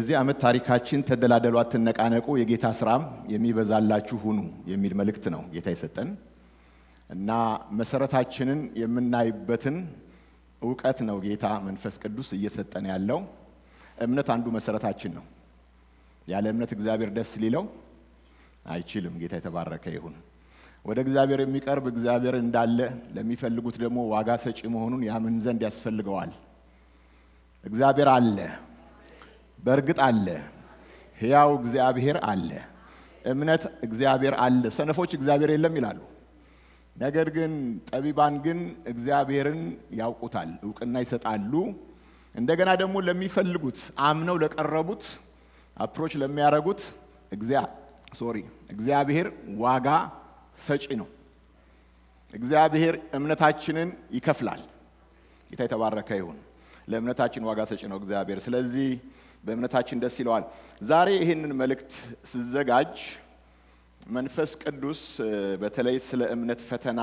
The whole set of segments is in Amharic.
በዚህ ዓመት ታሪካችን ተደላደሉ አትነቃነቁ የጌታ ስራም የሚበዛላችሁ ሁኑ የሚል መልእክት ነው ጌታ የሰጠን እና መሰረታችንን የምናይበትን ዕውቀት ነው ጌታ መንፈስ ቅዱስ እየሰጠን ያለው። እምነት አንዱ መሰረታችን ነው። ያለ እምነት እግዚአብሔር ደስ ሊለው አይችልም። ጌታ የተባረከ ይሁን። ወደ እግዚአብሔር የሚቀርብ እግዚአብሔር እንዳለ ለሚፈልጉት ደግሞ ዋጋ ሰጪ መሆኑን ያምን ዘንድ ያስፈልገዋል። እግዚአብሔር አለ፣ በእርግጥ አለ። ሕያው እግዚአብሔር አለ። እምነት እግዚአብሔር አለ። ሰነፎች እግዚአብሔር የለም ይላሉ። ነገር ግን ጠቢባን ግን እግዚአብሔርን ያውቁታል፣ ዕውቅና ይሰጣሉ። እንደገና ደግሞ ለሚፈልጉት አምነው ለቀረቡት አፕሮች ለሚያረጉት እግዚአብሔር ዋጋ ሰጪ ነው። እግዚአብሔር እምነታችንን ይከፍላል። ጌታ የተባረከ ይሁን። ለእምነታችን ዋጋ ሰጪ ነው እግዚአብሔር። ስለዚህ በእምነታችን ደስ ይለዋል። ዛሬ ይህንን መልእክት ስዘጋጅ መንፈስ ቅዱስ በተለይ ስለ እምነት ፈተና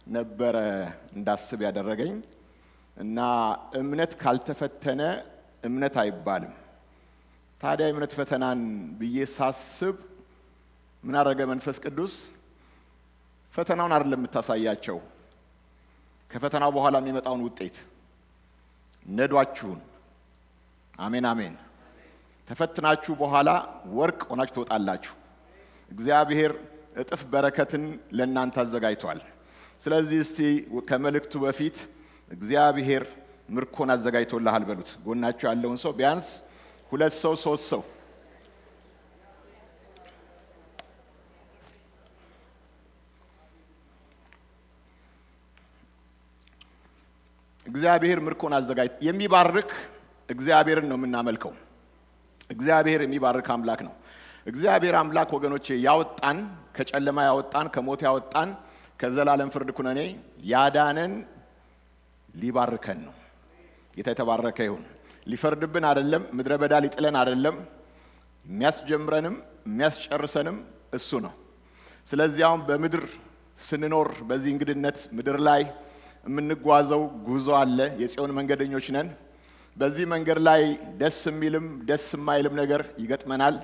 ነበረ እንዳስብ ያደረገኝ እና እምነት ካልተፈተነ እምነት አይባልም። ታዲያ እምነት ፈተናን ብዬ ሳስብ ምን አደረገ መንፈስ ቅዱስ? ፈተናውን አይደለም የምታሳያቸው፣ ከፈተናው በኋላ የሚመጣውን ውጤት ነዷችሁን። አሜን አሜን። ተፈትናችሁ በኋላ ወርቅ ሆናችሁ ትወጣላችሁ። እግዚአብሔር እጥፍ በረከትን ለእናንተ አዘጋጅቷል። ስለዚህ እስቲ ከመልእክቱ በፊት እግዚአብሔር ምርኮን አዘጋጅቶልሃል በሉት። ጎናችሁ ያለውን ሰው ቢያንስ 2 ሰው 3 ሰው እግዚአብሔር ምርኮን አዘጋጅቶ የሚባርክ እግዚአብሔርን ነው የምናመልከው። እግዚአብሔር የሚባርክ አምላክ ነው። እግዚአብሔር አምላክ ወገኖቼ ያወጣን፣ ከጨለማ ያወጣን፣ ከሞት ያወጣን፣ ከዘላለም ፍርድ ኩነኔ ያዳነን ሊባርከን ነው። ጌታ የተባረከ ይሁን። ሊፈርድብን አይደለም፣ ምድረ በዳ ሊጥለን አይደለም። የሚያስጀምረንም የሚያስጨርሰንም እሱ ነው። ስለዚህ አሁን በምድር ስንኖር በዚህ እንግድነት ምድር ላይ የምንጓዘው ጉዞ አለ። የጽዮን መንገደኞች ነን። በዚህ መንገድ ላይ ደስ የሚልም ደስ የማይልም ነገር ይገጥመናል።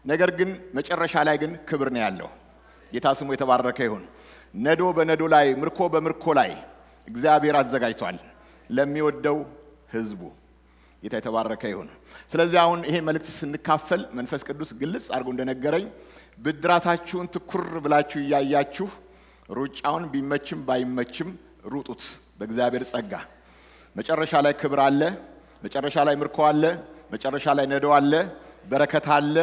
ነገር ግን መጨረሻ ላይ ግን ክብር ነው ያለው። ጌታ ስሙ የተባረከ ይሁን። ነዶ በነዶ ላይ ምርኮ በምርኮ ላይ እግዚአብሔር አዘጋጅቷል ለሚወደው ሕዝቡ። ጌታ የተባረከ ይሁን። ስለዚህ አሁን ይሄ መልእክት ስንካፈል መንፈስ ቅዱስ ግልጽ አድርጎ እንደነገረኝ ብድራታችሁን ትኩር ብላችሁ እያያችሁ ሩጫውን ቢመችም ባይመችም ሩጡት በእግዚአብሔር ጸጋ። መጨረሻ ላይ ክብር አለ፣ መጨረሻ ላይ ምርኮ አለ፣ መጨረሻ ላይ ነዶ አለ፣ በረከት አለ።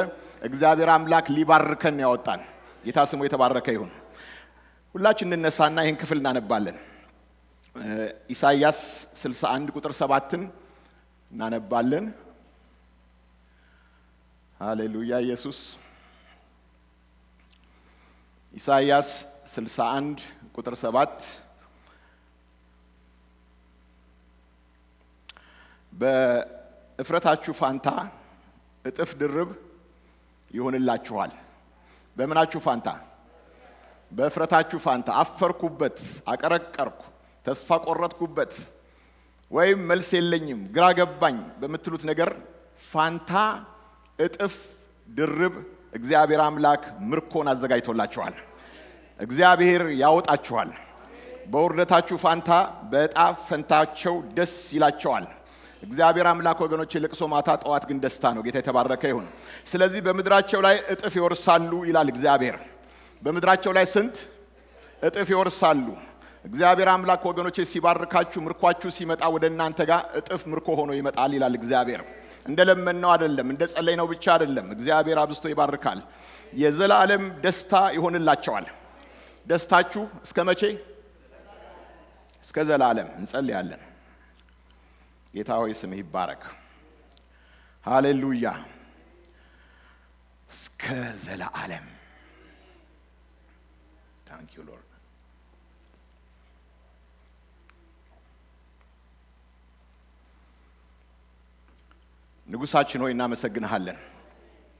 እግዚአብሔር አምላክ ሊባርከን ያወጣን። ጌታ ስሙ የተባረከ ይሁን። ሁላችን እንነሳና ይህን ክፍል እናነባለን። ኢሳይያስ 61 ቁጥር 7ን እናነባለን። ሃሌሉያ ኢየሱስ። ኢሳይያስ 61 ቁጥር 7 በእፍረታችሁ ፋንታ እጥፍ ድርብ ይሆንላችኋል። በምናችሁ ፋንታ? በእፍረታችሁ ፋንታ። አፈርኩበት፣ አቀረቀርኩ፣ ተስፋ ቆረጥኩበት ወይም መልስ የለኝም ግራ ገባኝ በምትሉት ነገር ፋንታ እጥፍ ድርብ እግዚአብሔር አምላክ ምርኮን አዘጋጅቶላችኋል። እግዚአብሔር ያወጣችኋል። በውርደታችሁ ፋንታ በዕጣ ፈንታቸው ደስ ይላቸዋል። እግዚአብሔር አምላክ ወገኖቼ ለቅሶ ማታ ጠዋት ግን ደስታ ነው። ጌታ የተባረከ ይሁን። ስለዚህ በምድራቸው ላይ እጥፍ ይወርሳሉ ይላል እግዚአብሔር። በምድራቸው ላይ ስንት እጥፍ ይወርሳሉ? እግዚአብሔር አምላክ ወገኖቼ ሲባርካችሁ ምርኳችሁ ሲመጣ ወደ እናንተ ጋር እጥፍ ምርኮ ሆኖ ይመጣል ይላል እግዚአብሔር። እንደለመነው አይደለም፣ እንደ ጸለይነው ብቻ አይደለም። እግዚአብሔር አብዝቶ ይባርካል። የዘላለም ደስታ ይሆንላቸዋል። ደስታችሁ እስከ መቼ? እስከ ዘላለም። እንጸልያለን። ጌታ ሆይ ስምህ ይባረክ። ሃሌሉያ። እስከ ዘላለም። ታንክ ዩ ሎርድ። ንጉሳችን ሆይ እናመሰግንሃለን።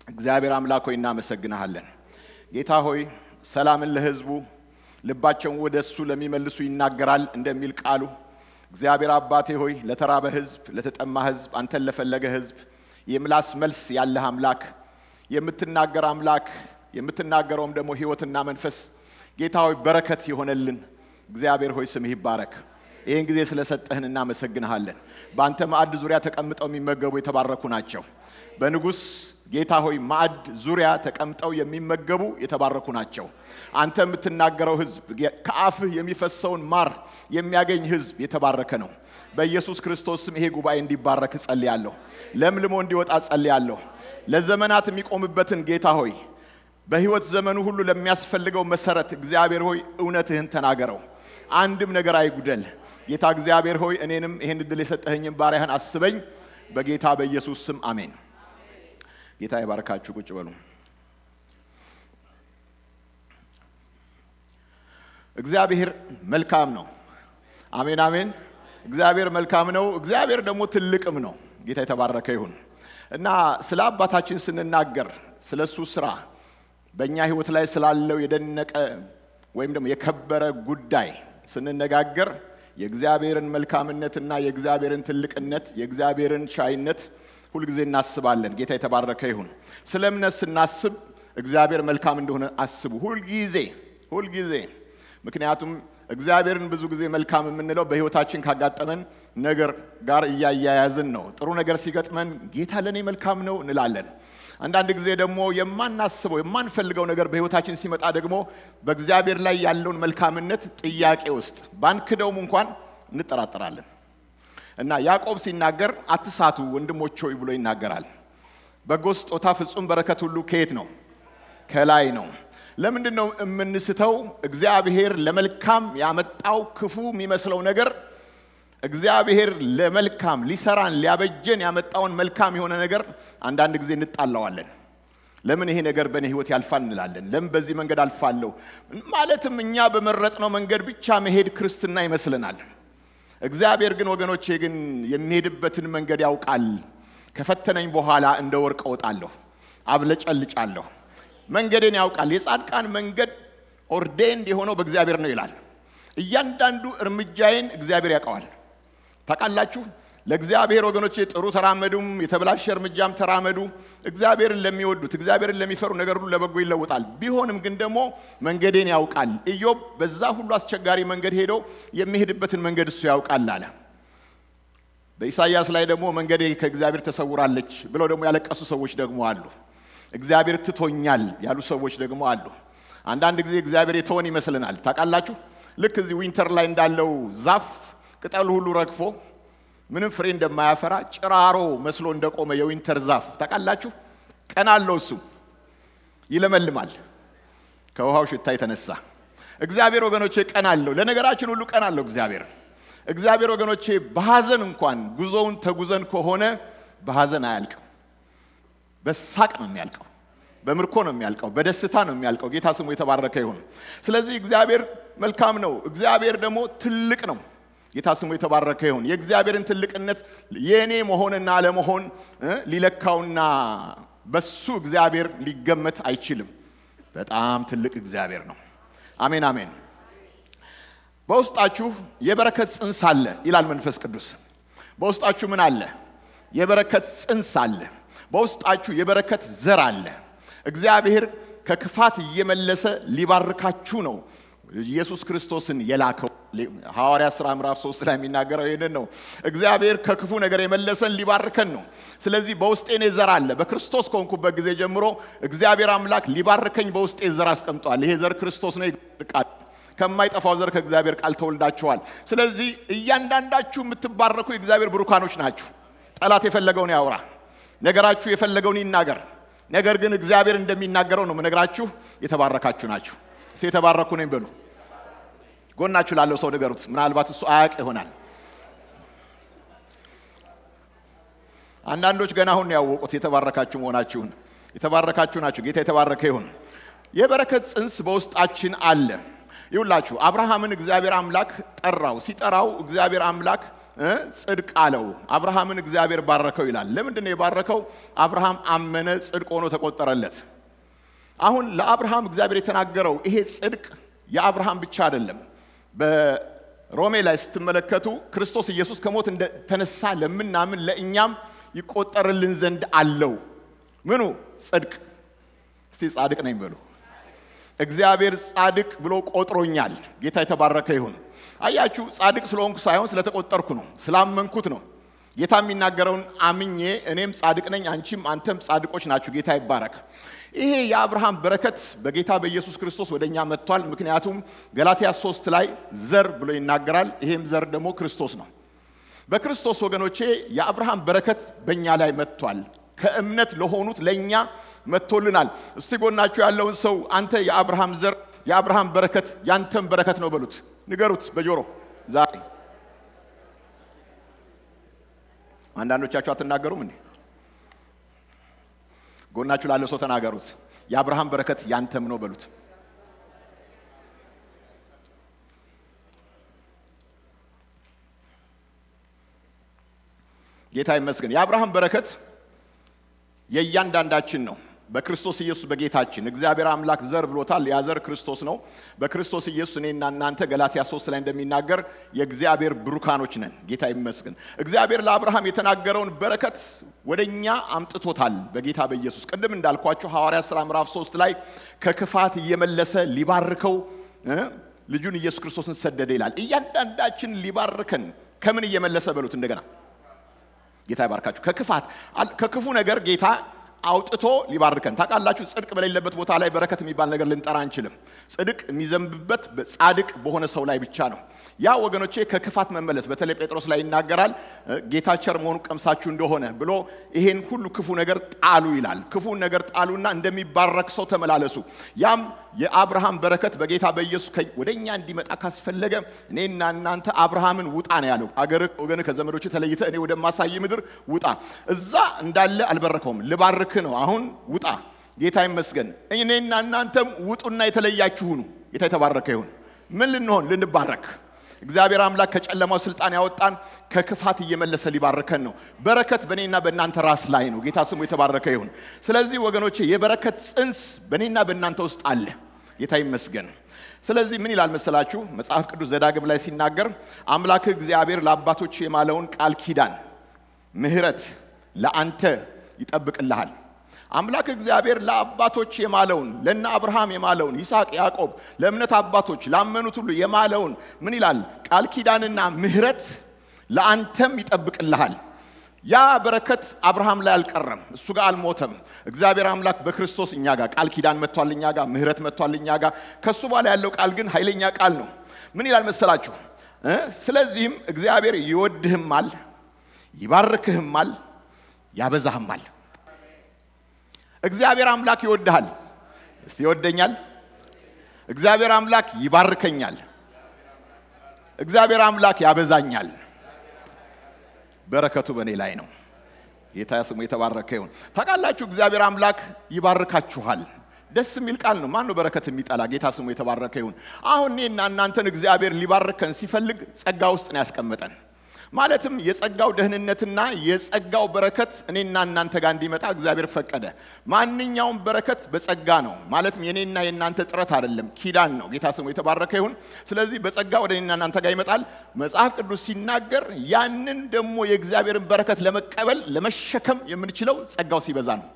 እግዚአብሔር አምላክ ሆይ እናመሰግንሃለን። ጌታ ሆይ ሰላምን ለሕዝቡ ልባቸውን ወደሱ ለሚመልሱ ይናገራል እንደሚል ቃሉ እግዚአብሔር አባቴ ሆይ ለተራበ ሕዝብ፣ ለተጠማ ሕዝብ፣ አንተን ለፈለገ ሕዝብ የምላስ መልስ ያለህ አምላክ፣ የምትናገር አምላክ፣ የምትናገረውም ደግሞ ሕይወትና መንፈስ ጌታ ሆይ በረከት ይሆነልን። እግዚአብሔር ሆይ ስምህ ይባረክ። ይህን ጊዜ ስለሰጠህን እናመሰግንሃለን። በአንተ ማዕድ ዙሪያ ተቀምጠው የሚመገቡ የተባረኩ ናቸው። በንጉሥ ጌታ ሆይ ማዕድ ዙሪያ ተቀምጠው የሚመገቡ የተባረኩ ናቸው። አንተ የምትናገረው ሕዝብ ከአፍህ የሚፈሰውን ማር የሚያገኝ ሕዝብ የተባረከ ነው። በኢየሱስ ክርስቶስ ስም ይሄ ጉባኤ እንዲባረክ ጸልያለሁ። ለምልሞ እንዲወጣ ጸልያለሁ። ለዘመናት የሚቆምበትን ጌታ ሆይ በሕይወት ዘመኑ ሁሉ ለሚያስፈልገው መሰረት እግዚአብሔር ሆይ እውነትህን ተናገረው። አንድም ነገር አይጉደል። ጌታ እግዚአብሔር ሆይ እኔንም ይሄን እድል የሰጠኸኝን ባሪያህን አስበኝ። በጌታ በኢየሱስ ስም አሜን። ጌታ ይባርካችሁ። ቁጭ በሉ። እግዚአብሔር መልካም ነው። አሜን አሜን። እግዚአብሔር መልካም ነው። እግዚአብሔር ደግሞ ትልቅም ነው። ጌታ የተባረከ ይሁን እና ስለ አባታችን ስንናገር ስለሱ ስራ በእኛ ህይወት ላይ ስላለው የደነቀ ወይም ደግሞ የከበረ ጉዳይ ስንነጋገር የእግዚአብሔርን መልካምነትና የእግዚአብሔርን ትልቅነት የእግዚአብሔርን ቻይነት ሁልጊዜ እናስባለን። ጌታ የተባረከ ይሁን። ስለ እምነት ስናስብ እግዚአብሔር መልካም እንደሆነ አስቡ ሁልጊዜ። ምክንያቱም እግዚአብሔርን ብዙ ጊዜ መልካም የምንለው በህይወታችን ካጋጠመን ነገር ጋር እያያያዝን ነው። ጥሩ ነገር ሲገጥመን ጌታ ለኔ መልካም ነው እንላለን። አንዳንድ ጊዜ ደግሞ የማናስበው የማንፈልገው ነገር በህይወታችን ሲመጣ ደግሞ በእግዚአብሔር ላይ ያለውን መልካምነት ጥያቄ ውስጥ ባንክደውም እንኳን እንጠራጠራለን። እና ያዕቆብ ሲናገር አትሳቱ ወንድሞች ሆይ ብሎ ይናገራል። በጎ ስጦታ ፍጹም በረከት ሁሉ ከየት ነው? ከላይ ነው። ለምንድን ነው የምንስተው? እግዚአብሔር ለመልካም ያመጣው ክፉ የሚመስለው ነገር እግዚአብሔር ለመልካም ሊሰራን ሊያበጀን ያመጣውን መልካም የሆነ ነገር አንዳንድ ጊዜ እንጣላዋለን። ለምን ይሄ ነገር በእኔ ህይወት ያልፋል እንላለን። ለምን በዚህ መንገድ አልፋለሁ ማለትም እኛ በመረጥነው መንገድ ብቻ መሄድ ክርስትና ይመስለናል። እግዚአብሔር ግን ወገኖቼ ግን የሚሄድበትን መንገድ ያውቃል። ከፈተነኝ በኋላ እንደ ወርቅ እወጣለሁ፣ አብለጨልጫለሁ። መንገድን ያውቃል። የጻድቃን መንገድ ኦርዴንድ የሆነው በእግዚአብሔር ነው ይላል። እያንዳንዱ እርምጃዬን እግዚአብሔር ያውቀዋል። ታውቃላችሁ? ለእግዚአብሔር ወገኖቼ ጥሩ ተራመዱም የተበላሸ እርምጃም ተራመዱ። እግዚአብሔርን ለሚወዱት እግዚአብሔርን ለሚፈሩ ነገር ሁሉ ለበጎ ይለውጣል። ቢሆንም ግን ደግሞ መንገዴን ያውቃል። ኢዮብ በዛ ሁሉ አስቸጋሪ መንገድ ሄዶ የሚሄድበትን መንገድ እሱ ያውቃል አለ። በኢሳይያስ ላይ ደግሞ መንገዴ ከእግዚአብሔር ተሰውራለች ብለው ደግሞ ያለቀሱ ሰዎች ደግሞ አሉ። እግዚአብሔር ትቶኛል ያሉ ሰዎች ደግሞ አሉ። አንዳንድ ጊዜ እግዚአብሔር የተወን ይመስልናል። ታውቃላችሁ? ልክ እዚህ ዊንተር ላይ እንዳለው ዛፍ ቅጠሉ ሁሉ ረግፎ ምንም ፍሬ እንደማያፈራ ጭራሮ መስሎ እንደቆመ የዊንተር ዛፍ ታውቃላችሁ? ቀን አለው፣ እሱ ይለመልማል ከውሃው ሽታ የተነሳ። እግዚአብሔር ወገኖቼ ቀን አለው። ለነገራችን ሁሉ ቀን አለው እግዚአብሔር ወገኖቼ በሐዘን እንኳን ጉዞውን ተጉዘን ከሆነ በሐዘን አያልቅም። በሳቅ ነው የሚያልቀው፣ በምርኮ ነው የሚያልቀው፣ በደስታ ነው የሚያልቀው። ጌታ ስሙ የተባረከ ይሁን። ስለዚህ እግዚአብሔር መልካም ነው። እግዚአብሔር ደግሞ ትልቅ ነው። ጌታ ስሙ የተባረከ ይሁን። የእግዚአብሔርን ትልቅነት የኔ መሆንና አለመሆን ሊለካውና በሱ እግዚአብሔር ሊገመት አይችልም። በጣም ትልቅ እግዚአብሔር ነው። አሜን አሜን። በውስጣችሁ የበረከት ጽንስ አለ ይላል መንፈስ ቅዱስ። በውስጣችሁ ምን አለ? የበረከት ጽንስ አለ። በውስጣችሁ የበረከት ዘር አለ። እግዚአብሔር ከክፋት እየመለሰ ሊባርካችሁ ነው ኢየሱስ ክርስቶስን የላከው። ሐዋርያ ሥራ ምዕራፍ 3 ላይ የሚናገረው ይሄንን ነው። እግዚአብሔር ከክፉ ነገር የመለሰን ሊባርከን ነው። ስለዚህ በውስጤ ዘር አለ። በክርስቶስ ከሆንኩበት ጊዜ ጀምሮ እግዚአብሔር አምላክ ሊባርከኝ በውስጤ ዘር አስቀምጧል። ይሄ ዘር ክርስቶስ ነው። ቃል ከማይጠፋው ዘር ከእግዚአብሔር ቃል ተወልዳችኋል። ስለዚህ እያንዳንዳችሁ የምትባረኩ የእግዚአብሔር ብሩካኖች ናችሁ። ጠላት የፈለገውን ያውራ፣ ነገራችሁ የፈለገውን ይናገር። ነገር ግን እግዚአብሔር እንደሚናገረው ነው ነገራችሁ። የተባረካችሁ ናችሁ። የተባረኩ ነኝ በሉ። ጎናችሁ ላለው ሰው ንገሩት። ምናልባት እሱ አያውቅ ይሆናል። አንዳንዶች ገና አሁን ያወቁት የተባረካችሁ መሆናችሁን። የተባረካችሁ ናችሁ። ጌታ የተባረከ ይሁን። የበረከት ጽንስ በውስጣችን አለ። ይውላችሁ አብርሃምን እግዚአብሔር አምላክ ጠራው። ሲጠራው እግዚአብሔር አምላክ ጽድቅ አለው። አብርሃምን እግዚአብሔር ባረከው ይላል። ለምንድን ነው የባረከው? አብርሃም አመነ፣ ጽድቅ ሆኖ ተቆጠረለት። አሁን ለአብርሃም እግዚአብሔር የተናገረው ይሄ ጽድቅ የአብርሃም ብቻ አይደለም። በሮሜ ላይ ስትመለከቱ ክርስቶስ ኢየሱስ ከሞት እንደተነሳ ለምናምን ለእኛም ይቆጠርልን ዘንድ አለው። ምኑ? ጽድቅ። እስቲ ጻድቅ ነኝ በሉ። እግዚአብሔር ጻድቅ ብሎ ቆጥሮኛል። ጌታ የተባረከ ይሁን። አያችሁ፣ ጻድቅ ስለሆንኩ ሳይሆን ስለተቆጠርኩ ነው፣ ስላመንኩት ነው። ጌታ የሚናገረውን አምኜ እኔም ጻድቅ ነኝ፣ አንተም ጻድቆች ናችሁ። ጌታ ይባረክ። ይሄ የአብርሃም በረከት በጌታ በኢየሱስ ክርስቶስ ወደኛ መጥቷል። ምክንያቱም ገላትያ 3 ላይ ዘር ብሎ ይናገራል። ይሄም ዘር ደግሞ ክርስቶስ ነው። በክርስቶስ ወገኖቼ የአብርሃም በረከት በእኛ ላይ መጥቷል። ከእምነት ለሆኑት ለኛ መጥቶልናል። እስቲ ጎናችሁ ያለውን ሰው አንተ የአብርሃም ዘር፣ የአብርሃም በረከት ያንተም በረከት ነው በሉት፣ ንገሩት በጆሮ ዛሬ። አንዳንዶቻችሁ አትናገሩም እንዴ? ጎናችሁ ላለው ሰው ተናገሩት፣ የአብርሃም በረከት ያንተም ነው በሉት። ጌታ ይመስገን። የአብርሃም በረከት የእያንዳንዳችን ነው። በክርስቶስ ኢየሱስ በጌታችን እግዚአብሔር አምላክ ዘር ብሎታል። ያ ዘር ክርስቶስ ነው። በክርስቶስ ኢየሱስ እኔና እናንተ ገላትያ 3 ላይ እንደሚናገር የእግዚአብሔር ብሩካኖች ነን። ጌታ ይመስገን። እግዚአብሔር ለአብርሃም የተናገረውን በረከት ወደኛ አምጥቶታል በጌታ በኢየሱስ። ቅድም እንዳልኳችሁ ሐዋርያት ሥራ ምዕራፍ 3 ላይ ከክፋት እየመለሰ ሊባርከው ልጁን ኢየሱስ ክርስቶስን ሰደደ ይላል። እያንዳንዳችን ሊባርከን ከምን እየመለሰ በሉት እንደገና። ጌታ ይባርካችሁ። ከክፉ ነገር ጌታ አውጥቶ ሊባርከን። ታውቃላችሁ፣ ጽድቅ በሌለበት ቦታ ላይ በረከት የሚባል ነገር ልንጠራ አንችልም። ጽድቅ የሚዘንብበት ጻድቅ በሆነ ሰው ላይ ብቻ ነው። ያ ወገኖቼ ከክፋት መመለስ፣ በተለይ ጴጥሮስ ላይ ይናገራል። ጌታ ቸር መሆኑን ቀምሳችሁ እንደሆነ ብሎ ይሄን ሁሉ ክፉ ነገር ጣሉ ይላል። ክፉን ነገር ጣሉና እንደሚባረክ ሰው ተመላለሱ። ያም የአብርሃም በረከት በጌታ በኢየሱስ ወደኛ እንዲመጣ ካስፈለገ እኔና እናንተ አብርሃምን ውጣ ነው ያለው። አገርህ፣ ወገንህ፣ ከዘመዶች ተለይተ እኔ ወደማሳይ ምድር ውጣ። እዛ እንዳለ አልበረከውም፣ ልባርክ ነው። አሁን ውጣ። ጌታ ይመስገን። እኔና እናንተም ውጡና የተለያችሁ ሁኑ። ጌታ የተባረከ ይሁን። ምን ልንሆን? ልንባረክ። እግዚአብሔር አምላክ ከጨለማው ስልጣን ያወጣን ከክፋት እየመለሰ ሊባርከን ነው። በረከት በእኔና በእናንተ ራስ ላይ ነው። ጌታ ስሙ የተባረከ ይሁን። ስለዚህ ወገኖቼ የበረከት ጽንስ በእኔና በእናንተ ውስጥ አለ። ጌታ ይመስገን። ስለዚህ ምን ይላል መሰላችሁ? መጽሐፍ ቅዱስ ዘዳግም ላይ ሲናገር አምላክ እግዚአብሔር ለአባቶች የማለውን ቃል ኪዳን ምሕረት ለአንተ ይጠብቅልሃል። አምላክ እግዚአብሔር ለአባቶች የማለውን ለነ አብርሃም የማለውን ይስሐቅ፣ ያዕቆብ ለእምነት አባቶች ላመኑት ሁሉ የማለውን ምን ይላል? ቃል ኪዳንና ምሕረት ለአንተም ይጠብቅልሃል። ያ በረከት አብርሃም ላይ አልቀረም፣ እሱ ጋር አልሞተም። እግዚአብሔር አምላክ በክርስቶስ እኛ ጋር ቃል ኪዳን መጥቷል፣ እኛ ጋር ምሕረት መጥቷል፣ እኛ ጋር። ከሱ በኋላ ያለው ቃል ግን ኃይለኛ ቃል ነው። ምን ይላል መሰላችሁ? ስለዚህም እግዚአብሔር ይወድህማል፣ ይባርክህማል፣ ያበዛህማል። እግዚአብሔር አምላክ ይወድሃል። እስቲ ይወደኛል። እግዚአብሔር አምላክ ይባርከኛል። እግዚአብሔር አምላክ ያበዛኛል። በረከቱ በእኔ ላይ ነው። ጌታ ስሙ የተባረከ ይሁን። ታውቃላችሁ፣ እግዚአብሔር አምላክ ይባርካችኋል። ደስ የሚል ቃል ነው። ማን ነው በረከት የሚጠላ? ጌታ ስሙ የተባረከ ይሁን። አሁን እኔና እናንተን እግዚአብሔር ሊባርከን ሲፈልግ ጸጋ ውስጥ ነው ያስቀመጠን። ማለትም የጸጋው ደህንነትና የጸጋው በረከት እኔና እናንተ ጋር እንዲመጣ እግዚአብሔር ፈቀደ። ማንኛውም በረከት በጸጋ ነው። ማለትም የኔና የናንተ ጥረት አይደለም፣ ኪዳን ነው። ጌታ ስሙ የተባረከ ይሁን። ስለዚህ በጸጋ ወደ እኔና እናንተ ጋር ይመጣል። መጽሐፍ ቅዱስ ሲናገር ያንን ደግሞ የእግዚአብሔርን በረከት ለመቀበል ለመሸከም የምንችለው ጸጋው ሲበዛ ነው።